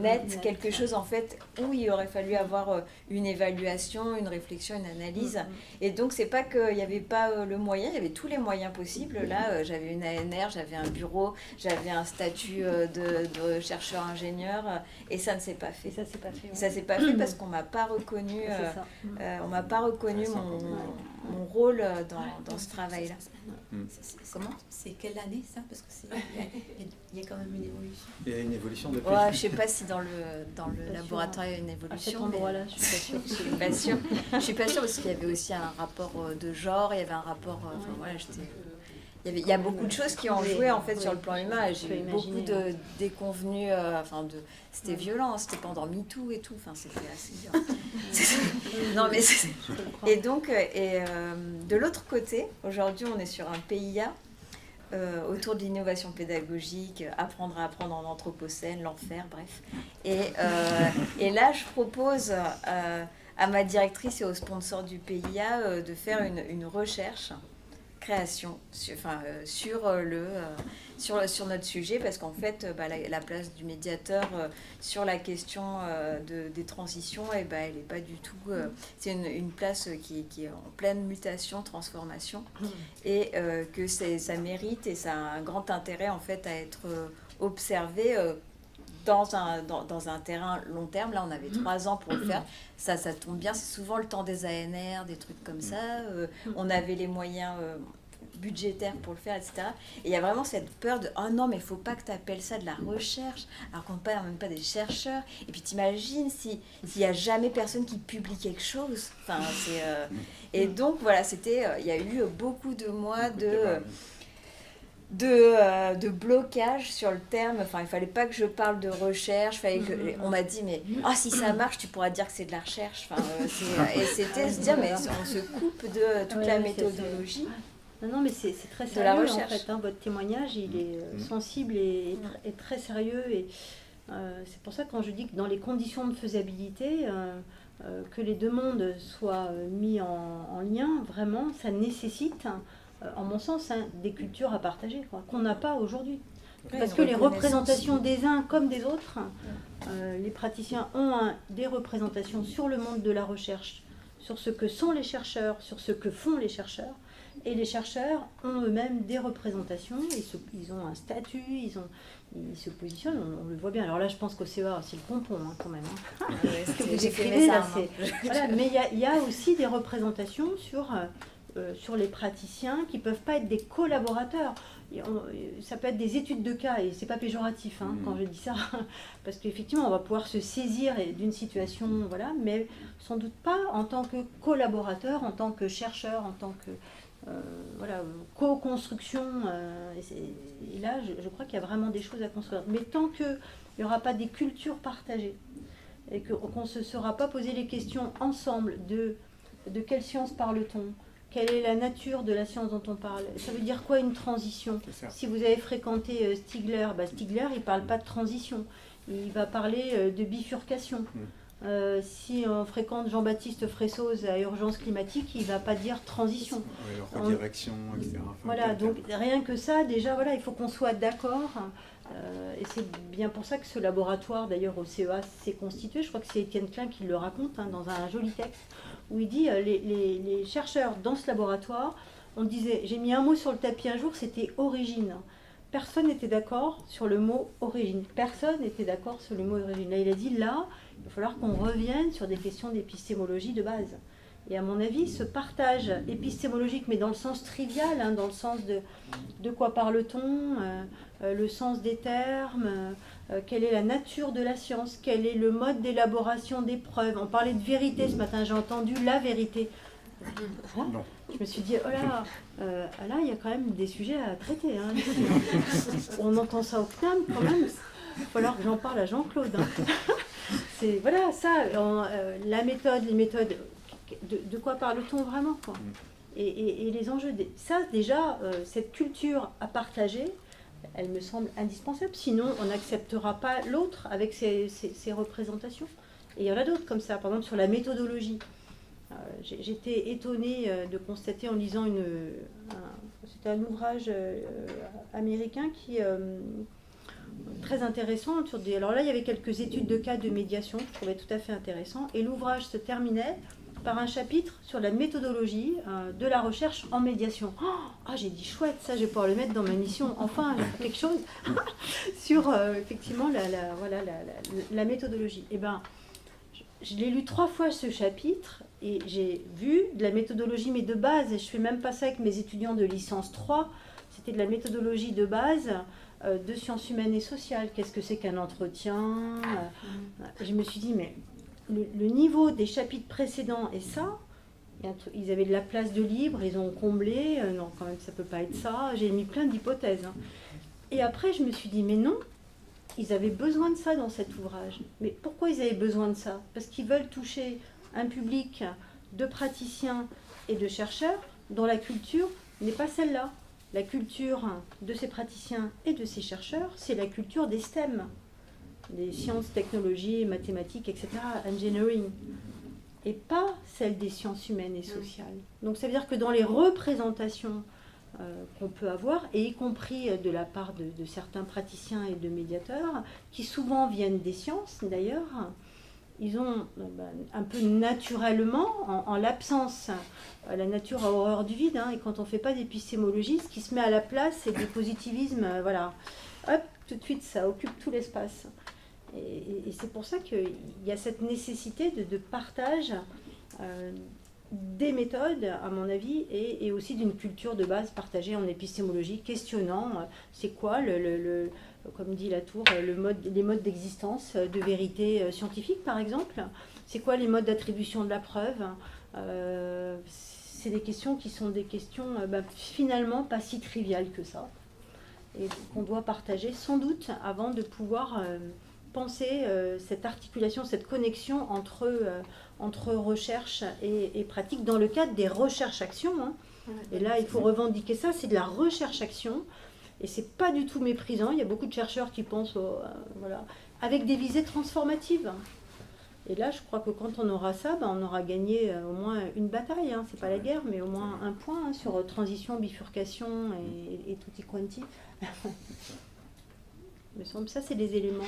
net quelque chose, en fait, où il aurait fallu avoir une évaluation, une réflexion, une analyse. Et donc, c'est pas qu'il n'y avait pas le moyen, il y avait tous les moyens possibles. Là, j'avais une ANR, j'avais un bureau, j'avais un statut de chercheur-ingénieur, et ça ne s'est pas fait. Ça s'est pas fait. Ça s'est pas fait parce qu'on m'a pas reconnu, on m'a pas reconnu mon rôle dans ce travail-là. Comment ? C'est quelle année ça ? Parce que il y a quand même une évolution. Il y a une évolution depuis. Ouais, je sais pas si dans le laboratoire il y a une évolution. À cet endroit-là, je suis pas sûre. Je suis pas sûre. Je suis pas sûre parce qu'il y avait aussi un rapport de genre, il y avait un rapport. Il y a beaucoup de choses qui ont joué en fait sur le plan humain. J'ai eu beaucoup de déconvenues, c'était violent, c'était pendant MeToo et tout, c'était assez dur. Non, mais et donc, de l'autre côté, aujourd'hui on est sur un PIA autour de l'innovation pédagogique, apprendre à apprendre en anthropocène, l'enfer, bref. Et là je propose à ma directrice et aux sponsors du PIA de faire une recherche création sur notre sujet, parce qu'en fait la place du médiateur sur la question des transitions, elle n'est pas du tout c'est une place qui est en pleine mutation, transformation, et que ça mérite et ça a un grand intérêt en fait à être observé dans un terrain long terme. Là, on avait 3 ans pour le faire. Ça tombe bien, c'est souvent le temps des ANR, des trucs comme ça. On avait les moyens budgétaires pour le faire, etc. Et il y a vraiment cette peur de « Oh non, mais il faut pas que tu appelles ça de la recherche, alors qu'on ne parle même pas des chercheurs. » Et puis t'imagines s'il n'y a jamais personne qui publie quelque chose. Enfin, Et donc, voilà, il y a eu beaucoup de mois de blocage sur le terme. Enfin, il fallait pas que je parle de recherche. On m'a dit, mais si ça marche, tu pourras dire que c'est de la recherche. Enfin, et c'était se dire, mais on se coupe de toute la méthodologie. Non, mais c'est très sérieux en fait. Votre témoignage, il est sensible et très sérieux. Et c'est pour ça que quand je dis que dans les conditions de faisabilité, que les deux mondes soient mis en lien, vraiment, ça nécessite, en mon sens, des cultures à partager, qu'on n'a pas aujourd'hui. Parce que les représentations des uns comme des autres, les praticiens ont des représentations sur le monde de la recherche, sur ce que sont les chercheurs, sur ce que font les chercheurs. Et les chercheurs ont eux-mêmes des représentations, ils ont un statut, ils se positionnent, on le voit bien. Alors là, je pense qu'au CEA, c'est le pompon quand même. Ce que vous écrivez là, voilà. Mais il y a aussi des représentations sur les praticiens qui ne peuvent pas être des collaborateurs. Ça peut être des études de cas, et c'est pas péjoratif quand je dis ça, parce qu'effectivement, on va pouvoir se saisir d'une situation, voilà, mais sans doute pas en tant que collaborateur, en tant que chercheur, en tant que co-construction. Et là, je crois qu'il y a vraiment des choses à construire. Mais tant qu'il n'y aura pas des cultures partagées et qu'on ne se sera pas posé les questions ensemble de quelle science parle-t-on, quelle est la nature de la science dont on parle, ça veut dire quoi une transition. Si vous avez fréquenté Stigler, Stigler, il ne parle pas de transition, il va parler de bifurcation. Si on fréquente Jean-Baptiste Fressoz à Urgence climatique, il ne va pas dire transition. Oui, redirection, etc. Voilà, donc rien que ça, déjà, voilà, il faut qu'on soit d'accord. Et c'est bien pour ça que ce laboratoire, d'ailleurs, au CEA, s'est constitué. Je crois que c'est Étienne Klein qui le raconte dans un joli texte, où il dit les chercheurs dans ce laboratoire, on disait, j'ai mis un mot sur le tapis un jour, c'était origine. Personne n'était d'accord sur le mot origine. Personne n'était d'accord sur le mot origine. Là, il a dit, là, il va falloir qu'on revienne sur des questions d'épistémologie de base. Et à mon avis, ce partage épistémologique, mais dans le sens trivial, dans le sens de quoi parle-t-on, le sens des termes, quelle est la nature de la science, quel est le mode d'élaboration des preuves. On parlait de vérité ce matin, j'ai entendu la vérité. Je me suis dit, oh là, là, il y a quand même des sujets à traiter. On entend ça au CNAM quand même. Il va falloir que j'en parle à Jean-Claude. C'est, voilà, ça, la méthode, les méthodes, de quoi parle-t-on vraiment, quoi. Et les enjeux, ça déjà, cette culture à partager, elle me semble indispensable, sinon on n'acceptera pas l'autre avec ses représentations. Et il y en a d'autres comme ça, par exemple sur la méthodologie. J'étais étonnée de constater en lisant c'était un ouvrage américain qui très intéressant. Alors là, il y avait quelques études de cas de médiation que je trouvais tout à fait intéressant. Et l'ouvrage se terminait par un chapitre sur la méthodologie de la recherche en médiation. J'ai dit chouette, ça je vais pouvoir le mettre dans ma mission. Enfin, quelque chose sur effectivement la méthodologie. Et ben, je l'ai lu 3 fois ce chapitre et j'ai vu de la méthodologie mais de base. Et je fais même pas ça avec mes étudiants de licence 3. C'était de la méthodologie de base de sciences humaines et sociales. Qu'est-ce que c'est qu'un entretien Je me suis dit mais le niveau des chapitres précédents et ça, ils avaient de la place de libre, ils ont comblé, non quand même ça peut pas être ça, j'ai mis plein d'hypothèses. Et après je me suis dit mais non, ils avaient besoin de ça dans cet ouvrage. Mais pourquoi ils avaient besoin de ça? Parce qu'ils veulent toucher un public de praticiens et de chercheurs dont la culture n'est pas celle-là. La culture de ces praticiens et de ces chercheurs, c'est la culture des STEM. Des sciences, technologies, mathématiques, etc., engineering, et pas celle des sciences humaines et sociales. Donc ça veut dire que dans les représentations qu'on peut avoir, et y compris de la part de certains praticiens et de médiateurs, qui souvent viennent des sciences d'ailleurs, ils ont un peu naturellement, en l'absence, la nature a horreur du vide, et quand on ne fait pas d'épistémologie, ce qui se met à la place, c'est du positivisme, voilà. Hop, tout de suite, ça occupe tout l'espace. Et c'est pour ça qu'il y a cette nécessité de partage des méthodes, à mon avis, et aussi d'une culture de base partagée en épistémologie, questionnant c'est quoi, comme dit Latour, les modes d'existence de vérité scientifique, par exemple. C'est quoi les modes d'attribution de la preuve? C'est des questions qui sont des questions finalement pas si triviales que ça, et qu'on doit partager sans doute avant de pouvoir penser cette articulation, cette connexion entre recherche et pratique dans le cadre des recherches-actions. Hein. Et là, il faut revendiquer ça, c'est de la recherche-action, et c'est pas du tout méprisant. Il y a beaucoup de chercheurs qui pensent voilà, avec des visées transformatives. Et là, je crois que quand on aura ça, on aura gagné au moins une bataille. Hein. C'est pas la guerre, mais au moins un point sur transition, bifurcation et tutti quanti. Me semble ça, c'est des éléments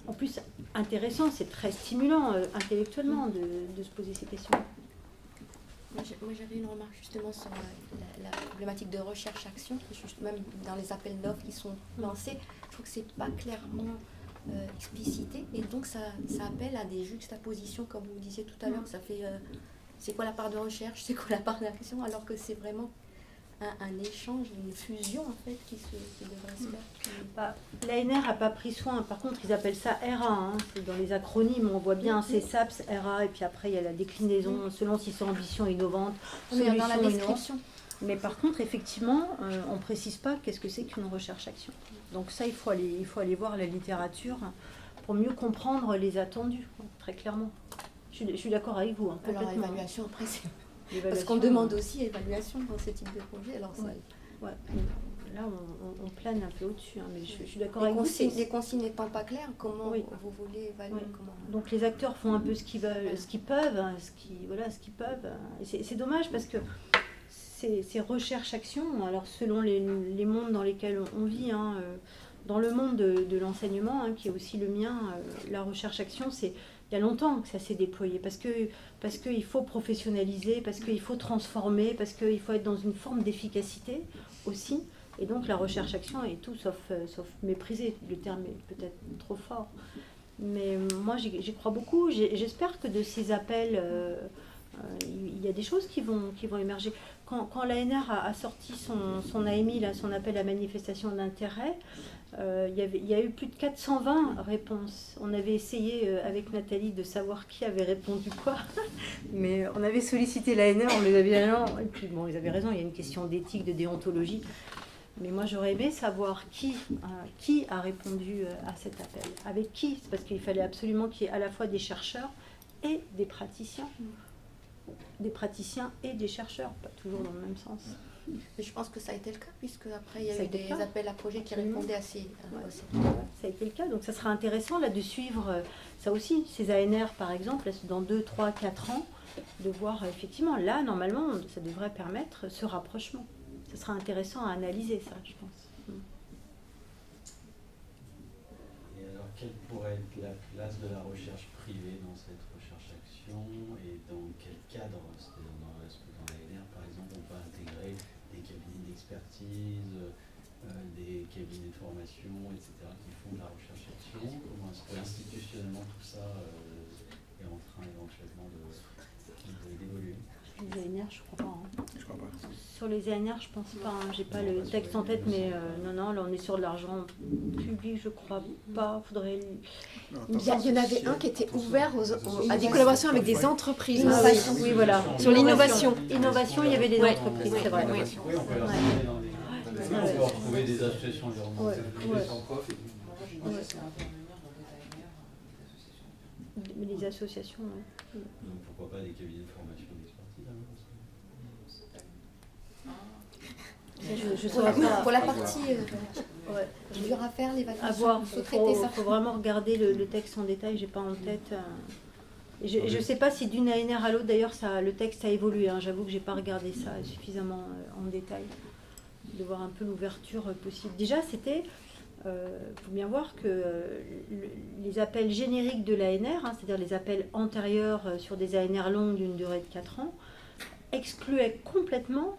en plus intéressants. C'est très stimulant intellectuellement de se poser ces questions. Moi, j'avais une remarque justement sur la problématique de recherche-action, même dans les appels d'offres qui sont lancés. Je trouve que c'est pas clairement explicité, et donc ça appelle à des juxtapositions, comme vous disiez tout à l'heure. Ça fait c'est quoi la part de recherche, c'est quoi la part d'action, alors que c'est vraiment un échange, une fusion en fait qui devrait se faire. L'ANR n'a pas pris soin, par contre ils appellent ça RA, hein. C'est dans les acronymes, on voit bien c'est SAPS, RA, et puis après il y a la déclinaison selon si c'est ambition innovante, solution dans la description. Mais par contre effectivement on ne précise pas qu'est-ce que c'est qu'une recherche-action. Donc ça il faut aller voir la littérature pour mieux comprendre les attendus, très clairement. Je suis d'accord avec vous. Hein, alors l'évaluation après c'est... Parce qu'on demande aussi évaluation dans ce type de projet. Alors ouais. Là, on plane un peu au-dessus, hein, mais je suis d'accord avec vous. Les consignes n'étant pas claires, comment vous voulez évaluer comment... Donc les acteurs font un peu ce qu'ils veulent, ce qu'ils peuvent, ce qu'ils peuvent. Et c'est dommage parce que ces recherches-actions, alors selon les mondes dans lesquels on vit, hein, dans le monde de l'enseignement, hein, qui est aussi le mien, la recherche-action, il y a longtemps que ça s'est déployé, parce qu'il faut professionnaliser, parce qu'il faut transformer, parce qu'il faut être dans une forme d'efficacité aussi. Et donc la recherche-action est tout sauf méprisée. Le terme est peut-être trop fort. Mais moi j'y crois beaucoup. J'espère que de ces appels, il y a des choses qui vont émerger. Quand l'ANR a sorti son AMI, là, son appel à manifestation d'intérêt, il y a eu plus de 420 réponses. On avait essayé avec Nathalie de savoir qui avait répondu quoi, mais on avait sollicité l'ANR, on les avait et puis bon, ils avaient raison, il y a une question d'éthique, de déontologie. Mais moi j'aurais aimé savoir qui a répondu à cet appel. Avec qui? C'est parce qu'il fallait absolument qu'il y ait à la fois des chercheurs et des praticiens. Des praticiens et des chercheurs, pas toujours dans le même sens. Mais je pense que ça a été le cas, puisque après il y a eu des appels à projets qui répondaient à ces... Ça a été le cas, donc ça sera intéressant là de suivre ça aussi, ces ANR par exemple, dans 2, 3, 4 ans, de voir effectivement, là normalement ça devrait permettre ce rapprochement. Ça sera intéressant à analyser ça, je pense. Et alors quelle pourrait être la place de la recherche privée dans cette recherche-action, et dans quel cadre? Est-ce que dans l'ANR par exemple on peut intégrer des cabinets d'expertise, des cabinets de formation, etc., qui font de la recherche-action? Comment est-ce que institutionnellement tout ça est en train éventuellement d'évoluer? Les ANR, je crois pas. Hein. Je crois pas. Sur les ANR, je pense pas. Hein. J'ai pas le texte en tête, mais non, là on est sur de l'argent public, je crois pas. Faudrait. Il y en avait un qui était ouvert à des collaborations avec des entreprises. Oui, voilà. Sur l'innovation. Innovation, il y avait des entreprises, c'est vrai. Oui, on peut on peut retrouver des associations environnementales. Les associations, oui. Donc pourquoi pas des cabinets de formation d'expertise? Pour la partie dur à faire, l'évaluation, il faut vraiment regarder le texte en détail, j'ai pas en tête. Je ne sais pas si d'une ANR à l'autre, d'ailleurs, le texte a évolué. Hein. J'avoue que j'ai pas regardé ça suffisamment en détail, de voir un peu l'ouverture possible. Déjà, c'était, faut bien voir que les appels génériques de l'ANR, hein, c'est-à-dire les appels antérieurs sur des ANR longues d'une durée de 4 ans, excluaient complètement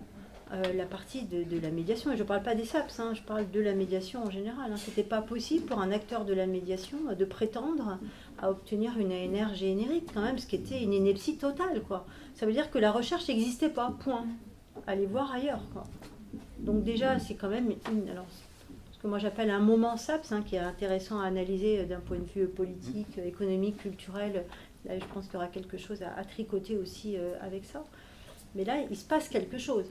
la partie de la médiation. Et je ne parle pas des SAPS, je parle de la médiation en général. Ce n'était pas possible pour un acteur de la médiation de prétendre à obtenir une ANR générique, quand même, ce qui était une ineptie totale, quoi. Ça veut dire que la recherche n'existait pas, point. Allez voir ailleurs, quoi. Donc déjà, c'est quand même ce que moi j'appelle un moment SAPS, qui est intéressant à analyser d'un point de vue politique, économique, culturel. Là, je pense qu'il y aura quelque chose à tricoter aussi avec ça. Mais là, il se passe quelque chose.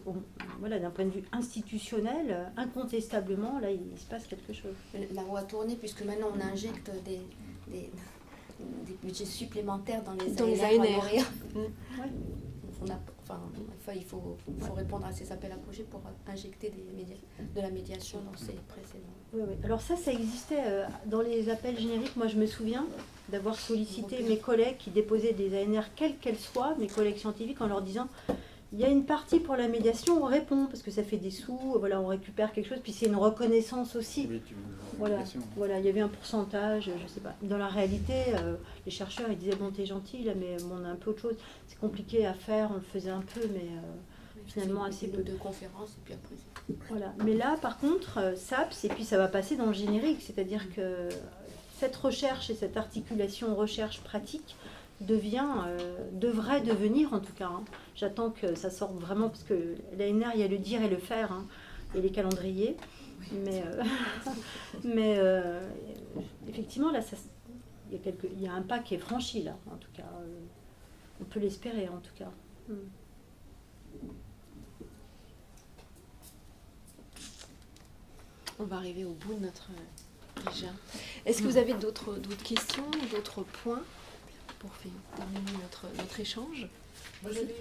Voilà, d'un point de vue institutionnel, incontestablement, là, il se passe quelque chose. La roue a tourné puisque maintenant on injecte des budgets supplémentaires dans les ANR. Il faut répondre à ces appels à projets pour injecter de la médiation dans ces précédents. Oui. Alors ça existait dans les appels génériques. Moi, je me souviens d'avoir sollicité mes collègues qui déposaient des ANR, quelles qu'elles soient, mes collègues scientifiques, en leur disant il y a une partie pour la médiation, on répond, parce que ça fait des sous, voilà, on récupère quelque chose, puis c'est une reconnaissance aussi. Voilà, il y avait un pourcentage, je ne sais pas. Dans la réalité, les chercheurs, ils disaient, bon, t'es gentil, là, mais on a un peu autre chose. C'est compliqué à faire, on le faisait un peu, mais finalement assez peu. De conférences, et puis après. Voilà. Mais là, par contre, SAPS, et puis ça va passer dans le générique, c'est-à-dire que cette recherche et cette articulation recherche-pratique devrait devenir, en tout cas, j'attends que ça sorte vraiment, parce que l'ANR, il y a le dire et le faire, et les calendriers, mais effectivement, là, il y a un pas qui est franchi, là, en tout cas, on peut l'espérer, en tout cas. On va arriver au bout de notre déjà. Est-ce que vous avez d'autres questions, d'autres points pour terminer notre échange? Moi j'avais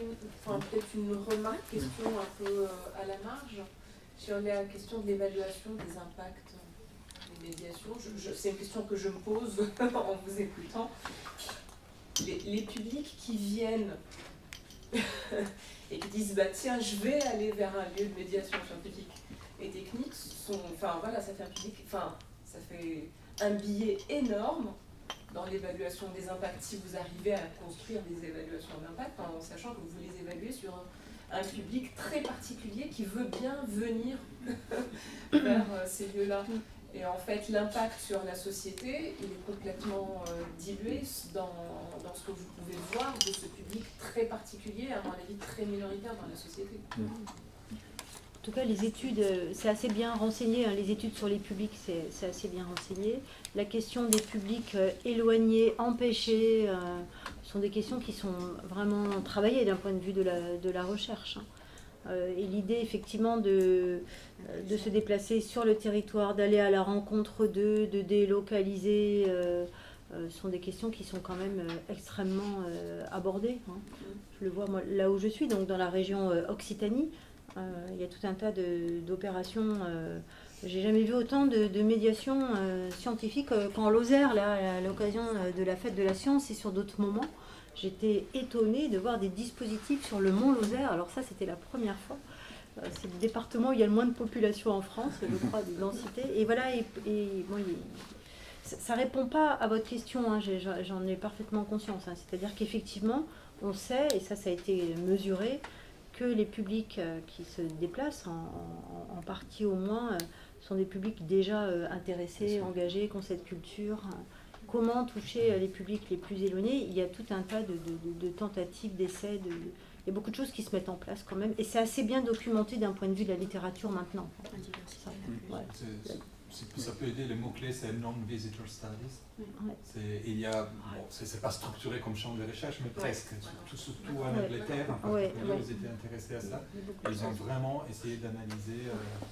peut-être une remarque, question un peu à la marge sur la question de l'évaluation des impacts des médiations. C'est une question que je me pose en vous écoutant. Les publics qui viennent et qui disent tiens, je vais aller vers un lieu de médiation scientifique et technique, ça fait un public, ça fait un billet énorme dans l'évaluation des impacts, si vous arrivez à construire des évaluations d'impact en sachant que vous les évaluez sur un public très particulier qui veut bien venir vers ces lieux-là. Et en fait, l'impact sur la société, il est complètement dilué dans ce que vous pouvez voir de ce public très particulier, à mon avis très minoritaire dans la société. En tout cas, les études, c'est assez bien renseigné, les études sur les publics, c'est assez bien renseigné. La question des publics éloignés, empêchés, sont des questions qui sont vraiment travaillées d'un point de vue de la recherche. Et l'idée, effectivement, de se déplacer sur le territoire, d'aller à la rencontre d'eux, de délocaliser, sont des questions qui sont quand même extrêmement abordées. Je le vois, moi, là où je suis, donc dans la région Occitanie, il y a tout un tas d'opérations. J'ai jamais vu autant de médiation scientifique qu'en Lozère, là, à l'occasion de la fête de la science et sur d'autres moments. J'étais étonnée de voir des dispositifs sur le mont Lozère. Alors ça, c'était la première fois. C'est le département où il y a le moins de population en France, je crois, de densité. Et voilà, ça ne répond pas à votre question, j'en ai parfaitement conscience. C'est-à-dire qu'effectivement, on sait, et ça a été mesuré, que les publics qui se déplacent, en partie au moins, sont des publics déjà intéressés, engagés, qui ont cette culture. Comment toucher les publics les plus éloignés? Il y a tout un tas de tentatives, d'essais, il y a beaucoup de choses qui se mettent en place quand même. Et c'est assez bien documenté d'un point de vue de la littérature maintenant. Ça peut aider, le mot-clé c'est Non-Visitor Studies. C'est pas structuré comme champ de recherche, mais presque. Surtout en Angleterre, ils étaient intéressés à ça. Ils ont vraiment essayé d'analyser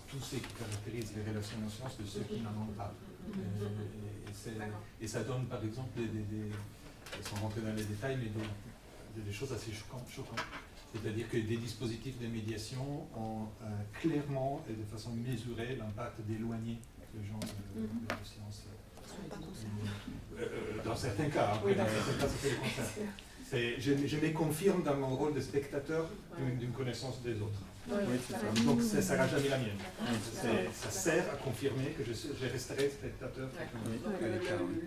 tout ce qui caractérise les relations en sciences de ceux qui n'en ont pas. Et ça donne par exemple, sans rentrer dans les détails, mais des choses assez choquantes. C'est-à-dire que des dispositifs de médiation ont clairement et de façon mesurée l'impact d'éloigner les gens de la science. Dans certains cas, après, dans certains cas, c'est le contraire. Je me confirme dans mon rôle de spectateur d'une connaissance des autres. Oui, c'est ça. Donc ça ne sera jamais la mienne. Ça sert à confirmer que je resterai spectateur.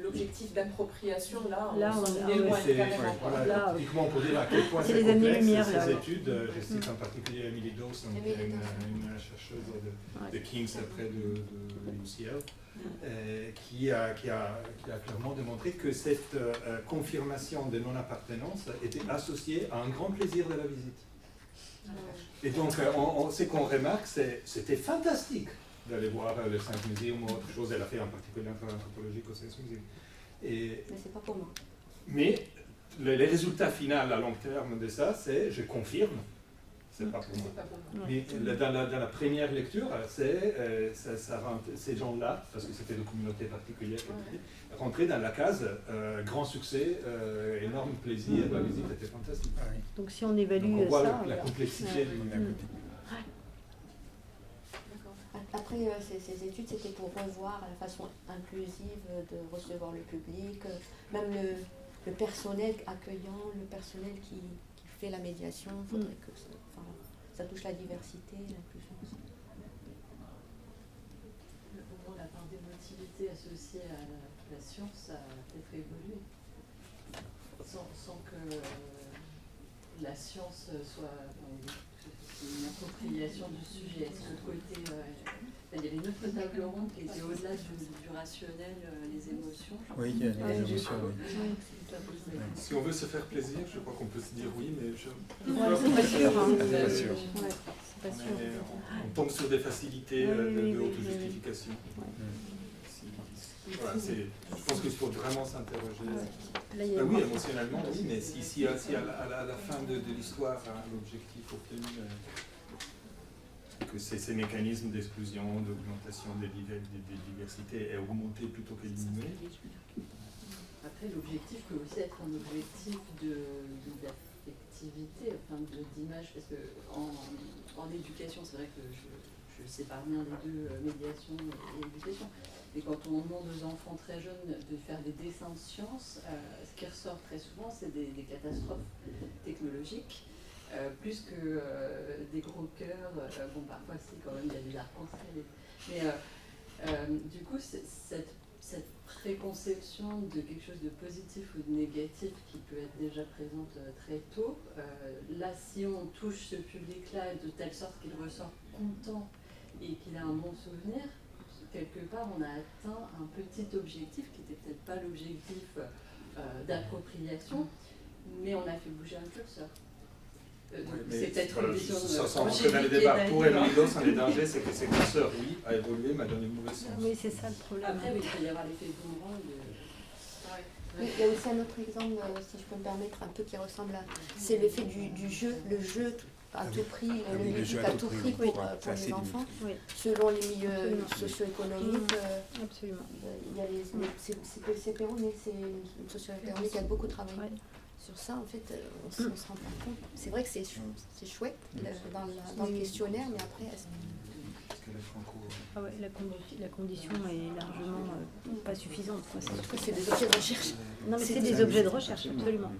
L'objectif d'appropriation, là, on s'en éloigne carrément. Voilà, typiquement pour dire à quel point c'est complexe ces études. Je cite en particulier Emily Dawson, qui est une chercheuse de King's près de UCL, qui a clairement démontré que cette confirmation de non-appartenance était associée à un grand plaisir de la visite. Et donc, ce qu'on remarque, c'était fantastique d'aller voir le Science Museum ou autre chose. Elle a fait en particulier anthropologique au Science Museum. Mais c'est pas pour moi. Mais les résultats finaux à long terme de ça, c'est je confirme, c'est pas pour moi. Mais dans la première lecture, ça rend ces gens-là, parce que c'était de communautés particulières, rentrer dans la case grand succès, énorme plaisir, la visite était fantastique. Donc si on évalue donc on voit ça, la complexité du côté. Après, ces études, c'était pour revoir la façon inclusive de recevoir le public, même le personnel accueillant, le personnel qui fait la médiation. Il faudrait que ça touche la diversité, l'inclusion. La part d'émotivité associée à la science a peut-être évolué, sans que la science soit une appropriation du sujet. Est-ce que côté, il y avait une autre table ronde qui était au-delà du rationnel, les émotions. Oui, il y a les émotions. Si on veut se faire plaisir, je crois qu'on peut se dire oui, mais c'est pas sûr. Pas sûr. C'est pas sûr. On tombe sur des facilités de auto-justification. Voilà, je pense qu'il faut vraiment s'interroger. Oui, émotionnellement, oui, mais si à la fin de l'histoire, l'objectif obtenu, que ces mécanismes d'exclusion, d'augmentation des diversités est augmenté plutôt qu'éliminé. Après, l'objectif peut aussi être un objectif d'affectivité, enfin d'image, parce qu'en éducation, c'est vrai que je ne sépare bien les deux, médiation et éducation. Et quand on demande aux enfants très jeunes de faire des dessins de sciences, ce qui ressort très souvent, c'est des catastrophes technologiques, plus que des gros cœurs. Bon, parfois, si, quand même, il y a des arcs-en-ciel. Mais du coup, cette préconception de quelque chose de positif ou de négatif qui peut être déjà présente très tôt, là, si on touche ce public-là de telle sorte qu'il ressort content et qu'il a un bon souvenir, quelque part, on a atteint un petit objectif qui n'était peut-être pas l'objectif d'appropriation, mais on a fait bouger un curseur. C'est peut-être une vision sans rentrer dans les débats. Pour Emily Dawson, les dangers, c'est que ces curseurs, oui, a évolué, mais a donné une mauvaise sens. Oui, c'est ça le problème. Après, il peut y avoir l'effet boomerang. Il y a aussi un autre exemple, si je peux me permettre, un peu qui ressemble à... C'est l'effet du jeu, le jeu à tout prix, le ludique à tout prix pour les enfants, selon les milieux socio-économiques. Absolument. Il y a c'est que le CPO, mais c'est une socio-économique qui a beaucoup travaillé. Sur ça, en fait, on se rend pas compte. C'est vrai que c'est chouette dans le questionnaire, mais après... La condition est largement pas suffisante. C'est des objets de recherche. Non, mais c'est des objets de recherche, absolument.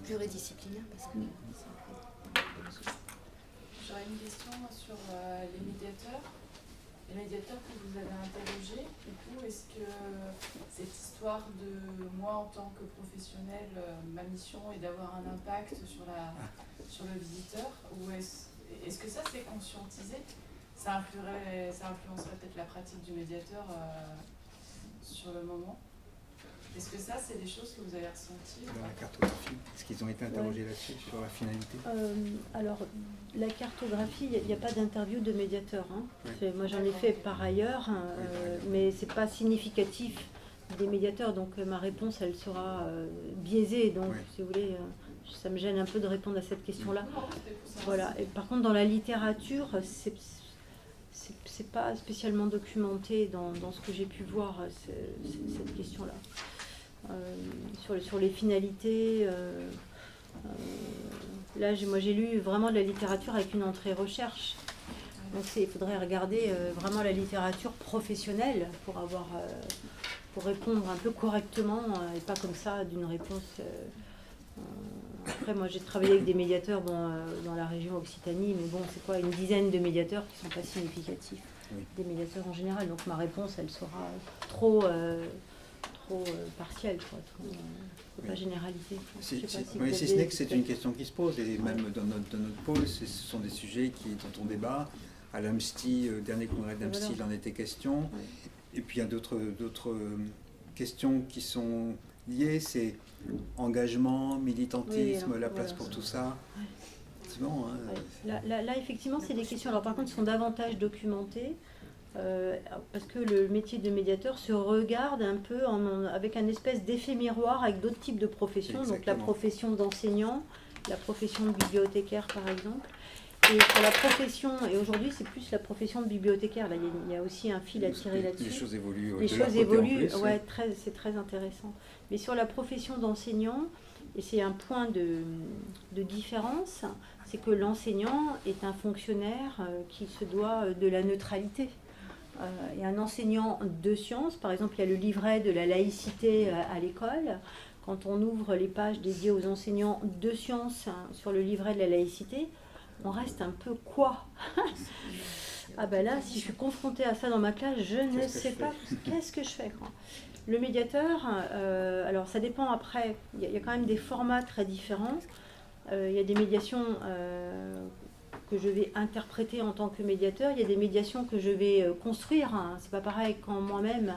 Pluridisciplinaire, parce que... J'aurais une question sur les médiateurs. Les médiateurs que vous avez interrogés, du coup, est-ce que cette histoire de moi en tant que professionnel, ma mission est d'avoir un impact sur le visiteur, ou est-ce que ça c'est conscientisé? Ça influencerait peut-être la pratique du médiateur sur le moment. Est-ce que ça, c'est des choses que vous avez ressenties? Dans la cartographie, est-ce qu'ils ont été interrogés là-dessus, sur la finalité? Alors, la cartographie, il n'y a pas d'interview de médiateur. Moi, j'en ai fait par ailleurs, mais ce n'est pas significatif des médiateurs. Donc, ma réponse, elle sera biaisée. Donc, si vous voulez, ça me gêne un peu de répondre à cette question-là. Voilà. Et par contre, dans la littérature, c'est pas spécialement documenté dans ce que j'ai pu voir, cette question-là. Sur les finalités, là j'ai lu vraiment de la littérature avec une entrée recherche. Donc il faudrait regarder vraiment la littérature professionnelle pour répondre un peu correctement et pas comme ça d'une réponse après, moi, j'ai travaillé avec des médiateurs dans la région Occitanie, mais bon, c'est quoi, une dizaine de médiateurs qui ne sont pas significatifs, des médiateurs en général. Donc ma réponse, elle sera trop partielle, quoi, pas généralité. Si ce n'est que c'est une question qui se pose, et même dans notre pôle, ce sont des sujets dont on débat. À l'AMSTI, dernier congrès d'AMSTI, il en était question. Et puis il y a d'autres questions qui sont liées, c'est engagement, militantisme, la place pour tout ça. C'est bon, hein. Là, effectivement, c'est des questions, alors par contre, qui sont davantage documentées, parce que le métier de médiateur se regarde un peu avec un espèce d'effet miroir avec d'autres types de professions, donc la profession d'enseignant, la profession de bibliothécaire par exemple. Et pour la profession, et aujourd'hui c'est plus la profession de bibliothécaire, là il y a aussi un fil à tirer là-dessus. Les choses évoluent. Les choses évoluent, ouais, c'est très intéressant. Mais sur la profession d'enseignant, et c'est un point de différence, c'est que l'enseignant est un fonctionnaire qui se doit de la neutralité. Et un enseignant de sciences, par exemple il y a le livret de la laïcité à l'école, quand on ouvre les pages dédiées aux enseignants de sciences sur le livret de la laïcité, on reste un peu quoi? Ah ben là, si je suis confrontée à ça dans ma classe, je ne sais pas qu'est-ce que je fais, quoi. Le médiateur, alors ça dépend après, il y a quand même des formats très différents. Il y a des médiations que je vais interpréter en tant que médiateur, il y a des médiations que je vais construire. C'est pas pareil quand moi-même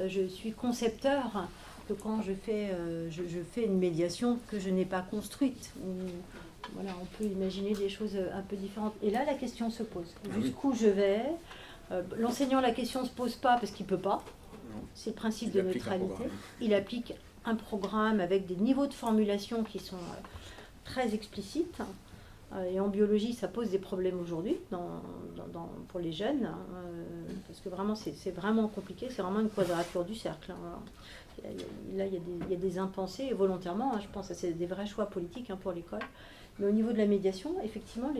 je suis concepteur que quand je fais une médiation que je n'ai pas construite. Voilà, on peut imaginer des choses un peu différentes. Et là, la question se pose. Jusqu'où je vais? L'enseignant, la question ne se pose pas parce qu'il ne peut pas. C'est le principe de neutralité. Il applique un programme avec des niveaux de formulation qui sont très explicites. Et en biologie, ça pose des problèmes aujourd'hui pour les jeunes. Parce que vraiment, c'est vraiment compliqué. C'est vraiment une quadrature du cercle. Là, il y a des impensés, et volontairement, je pense que c'est des vrais choix politiques pour l'école. Mais au niveau de la médiation, effectivement,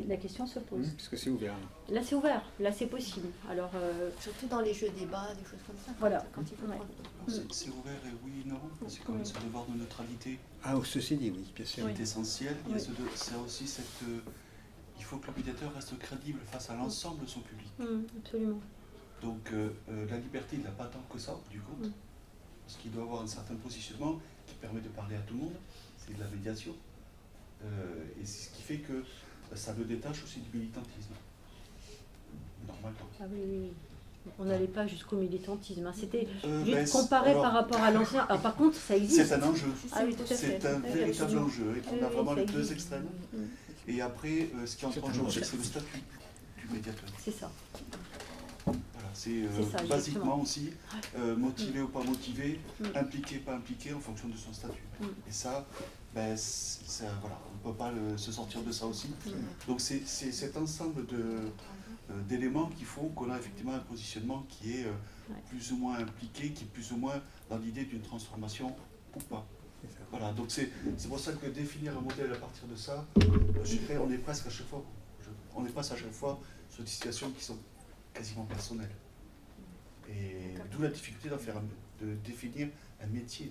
la question se pose. Parce que c'est ouvert. Là, c'est ouvert. Là, c'est possible. Alors, surtout dans les jeux débats, des choses comme ça. Voilà. Quand il faut prendre. C'est ouvert et oui, non. C'est quand même ce devoir de neutralité. Ah, ceci dit, oui, bien sûr. C'est essentiel. Il y a c'est aussi cette... il faut que le médiateur reste crédible face à l'ensemble de son public. Absolument. Donc, la liberté, il n'a pas tant que ça, du compte. Parce qu'il doit avoir un certain positionnement qui permet de parler à tout le monde. C'est de la médiation. Et c'est ce qui fait que ça le détache aussi du militantisme. Normalement. Ah oui. On n'allait pas jusqu'au militantisme. C'était juste comparé par rapport à l'ancien. Alors par contre, ça existe. C'est un enjeu. Ah oui, tout à fait. C'est un véritable enjeu. Et on a vraiment les deux extrêmes. Et après, ce qui entre en jeu, c'est le statut du médiateur. C'est ça. Voilà, c'est basiquement aussi motivé ou pas motivé, impliqué, pas impliqué en fonction de son statut. Et ça, voilà, on ne peut pas se sortir de ça aussi. Donc c'est cet ensemble d'éléments qui font qu'on a effectivement un positionnement qui est plus ou moins impliqué, qui est plus ou moins dans l'idée d'une transformation ou pas. Voilà, donc c'est pour ça que définir un modèle à partir de ça, je dirais, on est presque à chaque fois, on est presque à chaque fois sur des situations qui sont quasiment personnelles. Et d'où la difficulté de définir un métier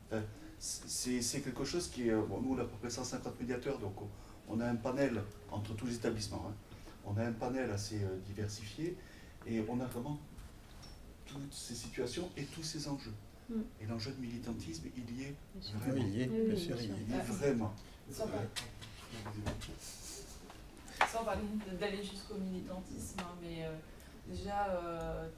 derrière. C'est quelque chose qui est... Bon, nous, on a à peu près 150 médiateurs, donc on a un panel entre tous les établissements. On a un panel assez diversifié, et on a vraiment toutes ces situations et tous ces enjeux. Et l'enjeu de militantisme, il y est vraiment. Il y est vraiment. Sans parler d'aller jusqu'au militantisme, mais déjà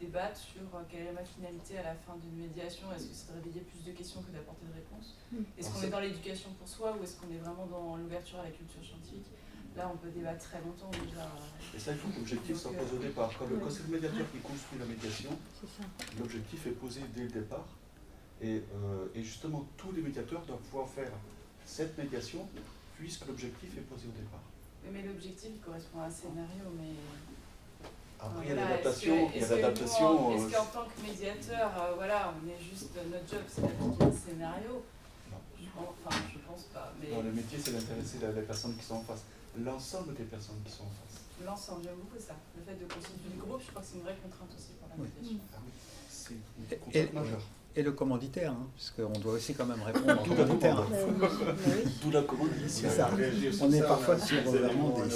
débattre sur quelle est ma finalité à la fin d'une médiation. Est-ce que c'est de réveiller plus de questions que d'apporter de réponses? Est-ce qu'on est dans l'éducation pour soi ou est-ce qu'on est vraiment dans l'ouverture à la culture scientifique? Là, on peut débattre très longtemps déjà. Et ça, il faut que l'objectif soit posé au départ. Quand c'est le médiateur qui construit la médiation, l'objectif est posé dès le départ. Et justement, tous les médiateurs doivent pouvoir faire cette médiation puisque l'objectif est posé au départ. Mais l'objectif correspond à un scénario, mais... Après, il y a l'adaptation. Est-ce qu'en tant que médiateur, voilà, on est juste... Notre job, c'est d'appliquer un scénario? Je pense pas. Mais... Non, le métier, c'est d'intéresser les personnes qui sont en face. L'ensemble des personnes qui sont en face. l'ensemble, j'aime beaucoup ça. Le fait de constituer le groupe, je crois que c'est une vraie contrainte aussi pour la médiation. C'est une contrainte majeure. Et le commanditaire, hein, puisqu'on doit aussi quand même répondre au commanditaire. D'où la commande C'est ça. On est parfois sur vraiment des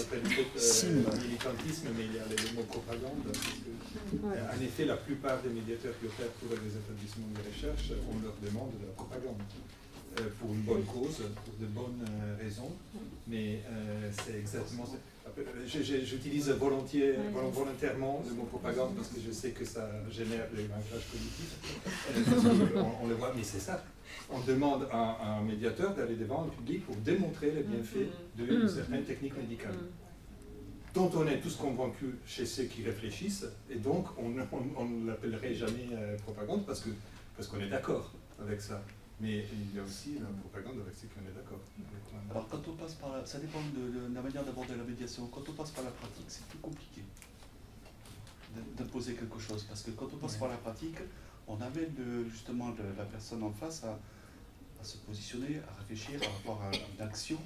cimes. Militantisme, mais il y a l'élément propagande. En effet, la plupart des médiateurs qui opèrent pour les établissements de recherche, on leur demande de la propagande. Pour une bonne cause, pour de bonnes raisons, mais c'est exactement ça. J'utilise volontairement le mot propagande parce que je sais que ça génère des ancrages cognitifs. On le voit, mais c'est ça. On demande à un médiateur d'aller devant un public pour démontrer les bienfaits d'une certaine technique médicale, dont on est tous convaincus chez ceux qui réfléchissent, et donc on ne l'appellerait jamais propagande parce qu'on est d'accord avec ça. Mais il y a aussi la propagande avec ceux qui en est d'accord. Alors quand on passe par là, ça dépend de la manière d'aborder la médiation. Quand on passe par la pratique, c'est plus compliqué d'imposer quelque chose. Parce que quand on passe par la pratique, on amène justement la personne en face à se positionner, à réfléchir par rapport à une action.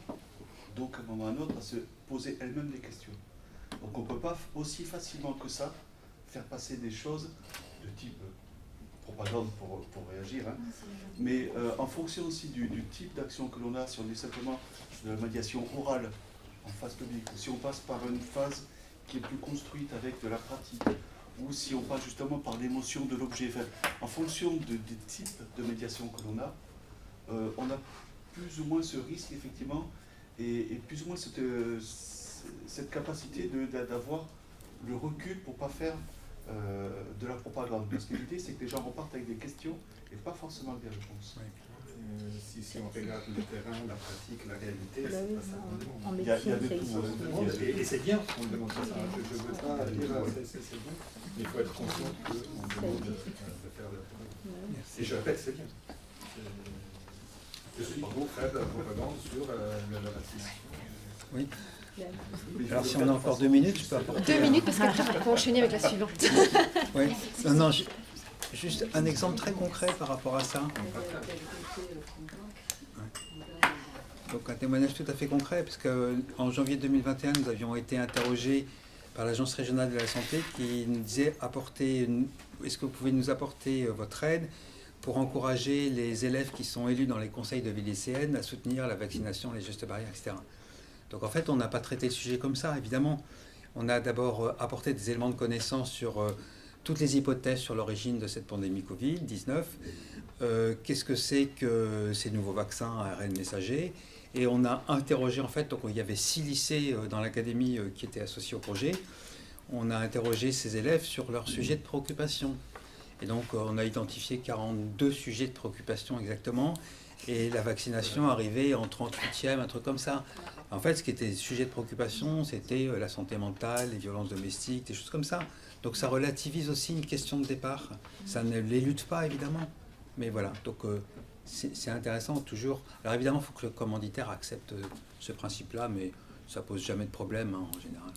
Donc à un moment ou à un autre, à se poser elle-même des questions. Donc on ne peut pas aussi facilement que ça faire passer des choses de type propagande pour réagir, hein. Mais en fonction aussi du type d'action que l'on a, si on est simplement de la médiation orale en phase publique, ou si on passe par une phase qui est plus construite avec de la pratique, ou si on passe justement par l'émotion de l'objet, enfin, en fonction des types de médiation que l'on a, on a plus ou moins ce risque effectivement, et plus ou moins cette capacité d'avoir le recul pour ne pas faire de la propagande. Parce que l'idée, c'est que les gens repartent avec des questions et pas forcément des réponses. Si on regarde le terrain, la pratique, la réalité, Bah c'est oui, pas ça qu'on demande. en Il y a médecine, de ça tout. existe. Et c'est bien qu'on ne demande pas ça. Je ne veux pas dire c'est bien, mais il faut être conscient qu'on demande de faire de la propagande. Et je répète, c'est bien. Je suis pour faire de la propagande sur le racisme. Oui. Alors si on a encore 2 minutes, je peux apporter... 2 minutes, parce qu'après, il faut enchaîner avec la suivante. Oui. Non, juste un exemple très concret par rapport à ça. Donc un témoignage tout à fait concret, parce qu'en janvier 2021, nous avions été interrogés par l'Agence régionale de la santé qui nous disait est-ce que vous pouvez nous apporter votre aide pour encourager les élèves qui sont élus dans les conseils de ville lycéenne à soutenir la vaccination, les gestes barrières, etc. Donc en fait, on n'a pas traité le sujet comme ça, évidemment. On a d'abord apporté des éléments de connaissance sur toutes les hypothèses sur l'origine de cette pandémie Covid-19. Qu'est-ce que c'est que ces nouveaux vaccins à ARN messager? Et on a interrogé, en fait, donc il y avait 6 lycées dans l'académie qui étaient associés au projet. On a interrogé ces élèves sur leurs sujets de préoccupation. Et donc on a identifié 42 sujets de préoccupation exactement. Et la vaccination arrivait en 38e, un truc comme ça. En fait, ce qui était sujet de préoccupation, c'était la santé mentale, les violences domestiques, des choses comme ça. Donc ça relativise aussi une question de départ. Ça ne l'élude pas, évidemment. Mais voilà, donc c'est intéressant toujours. Alors évidemment, il faut que le commanditaire accepte ce principe-là, mais ça pose jamais de problème, hein, en général.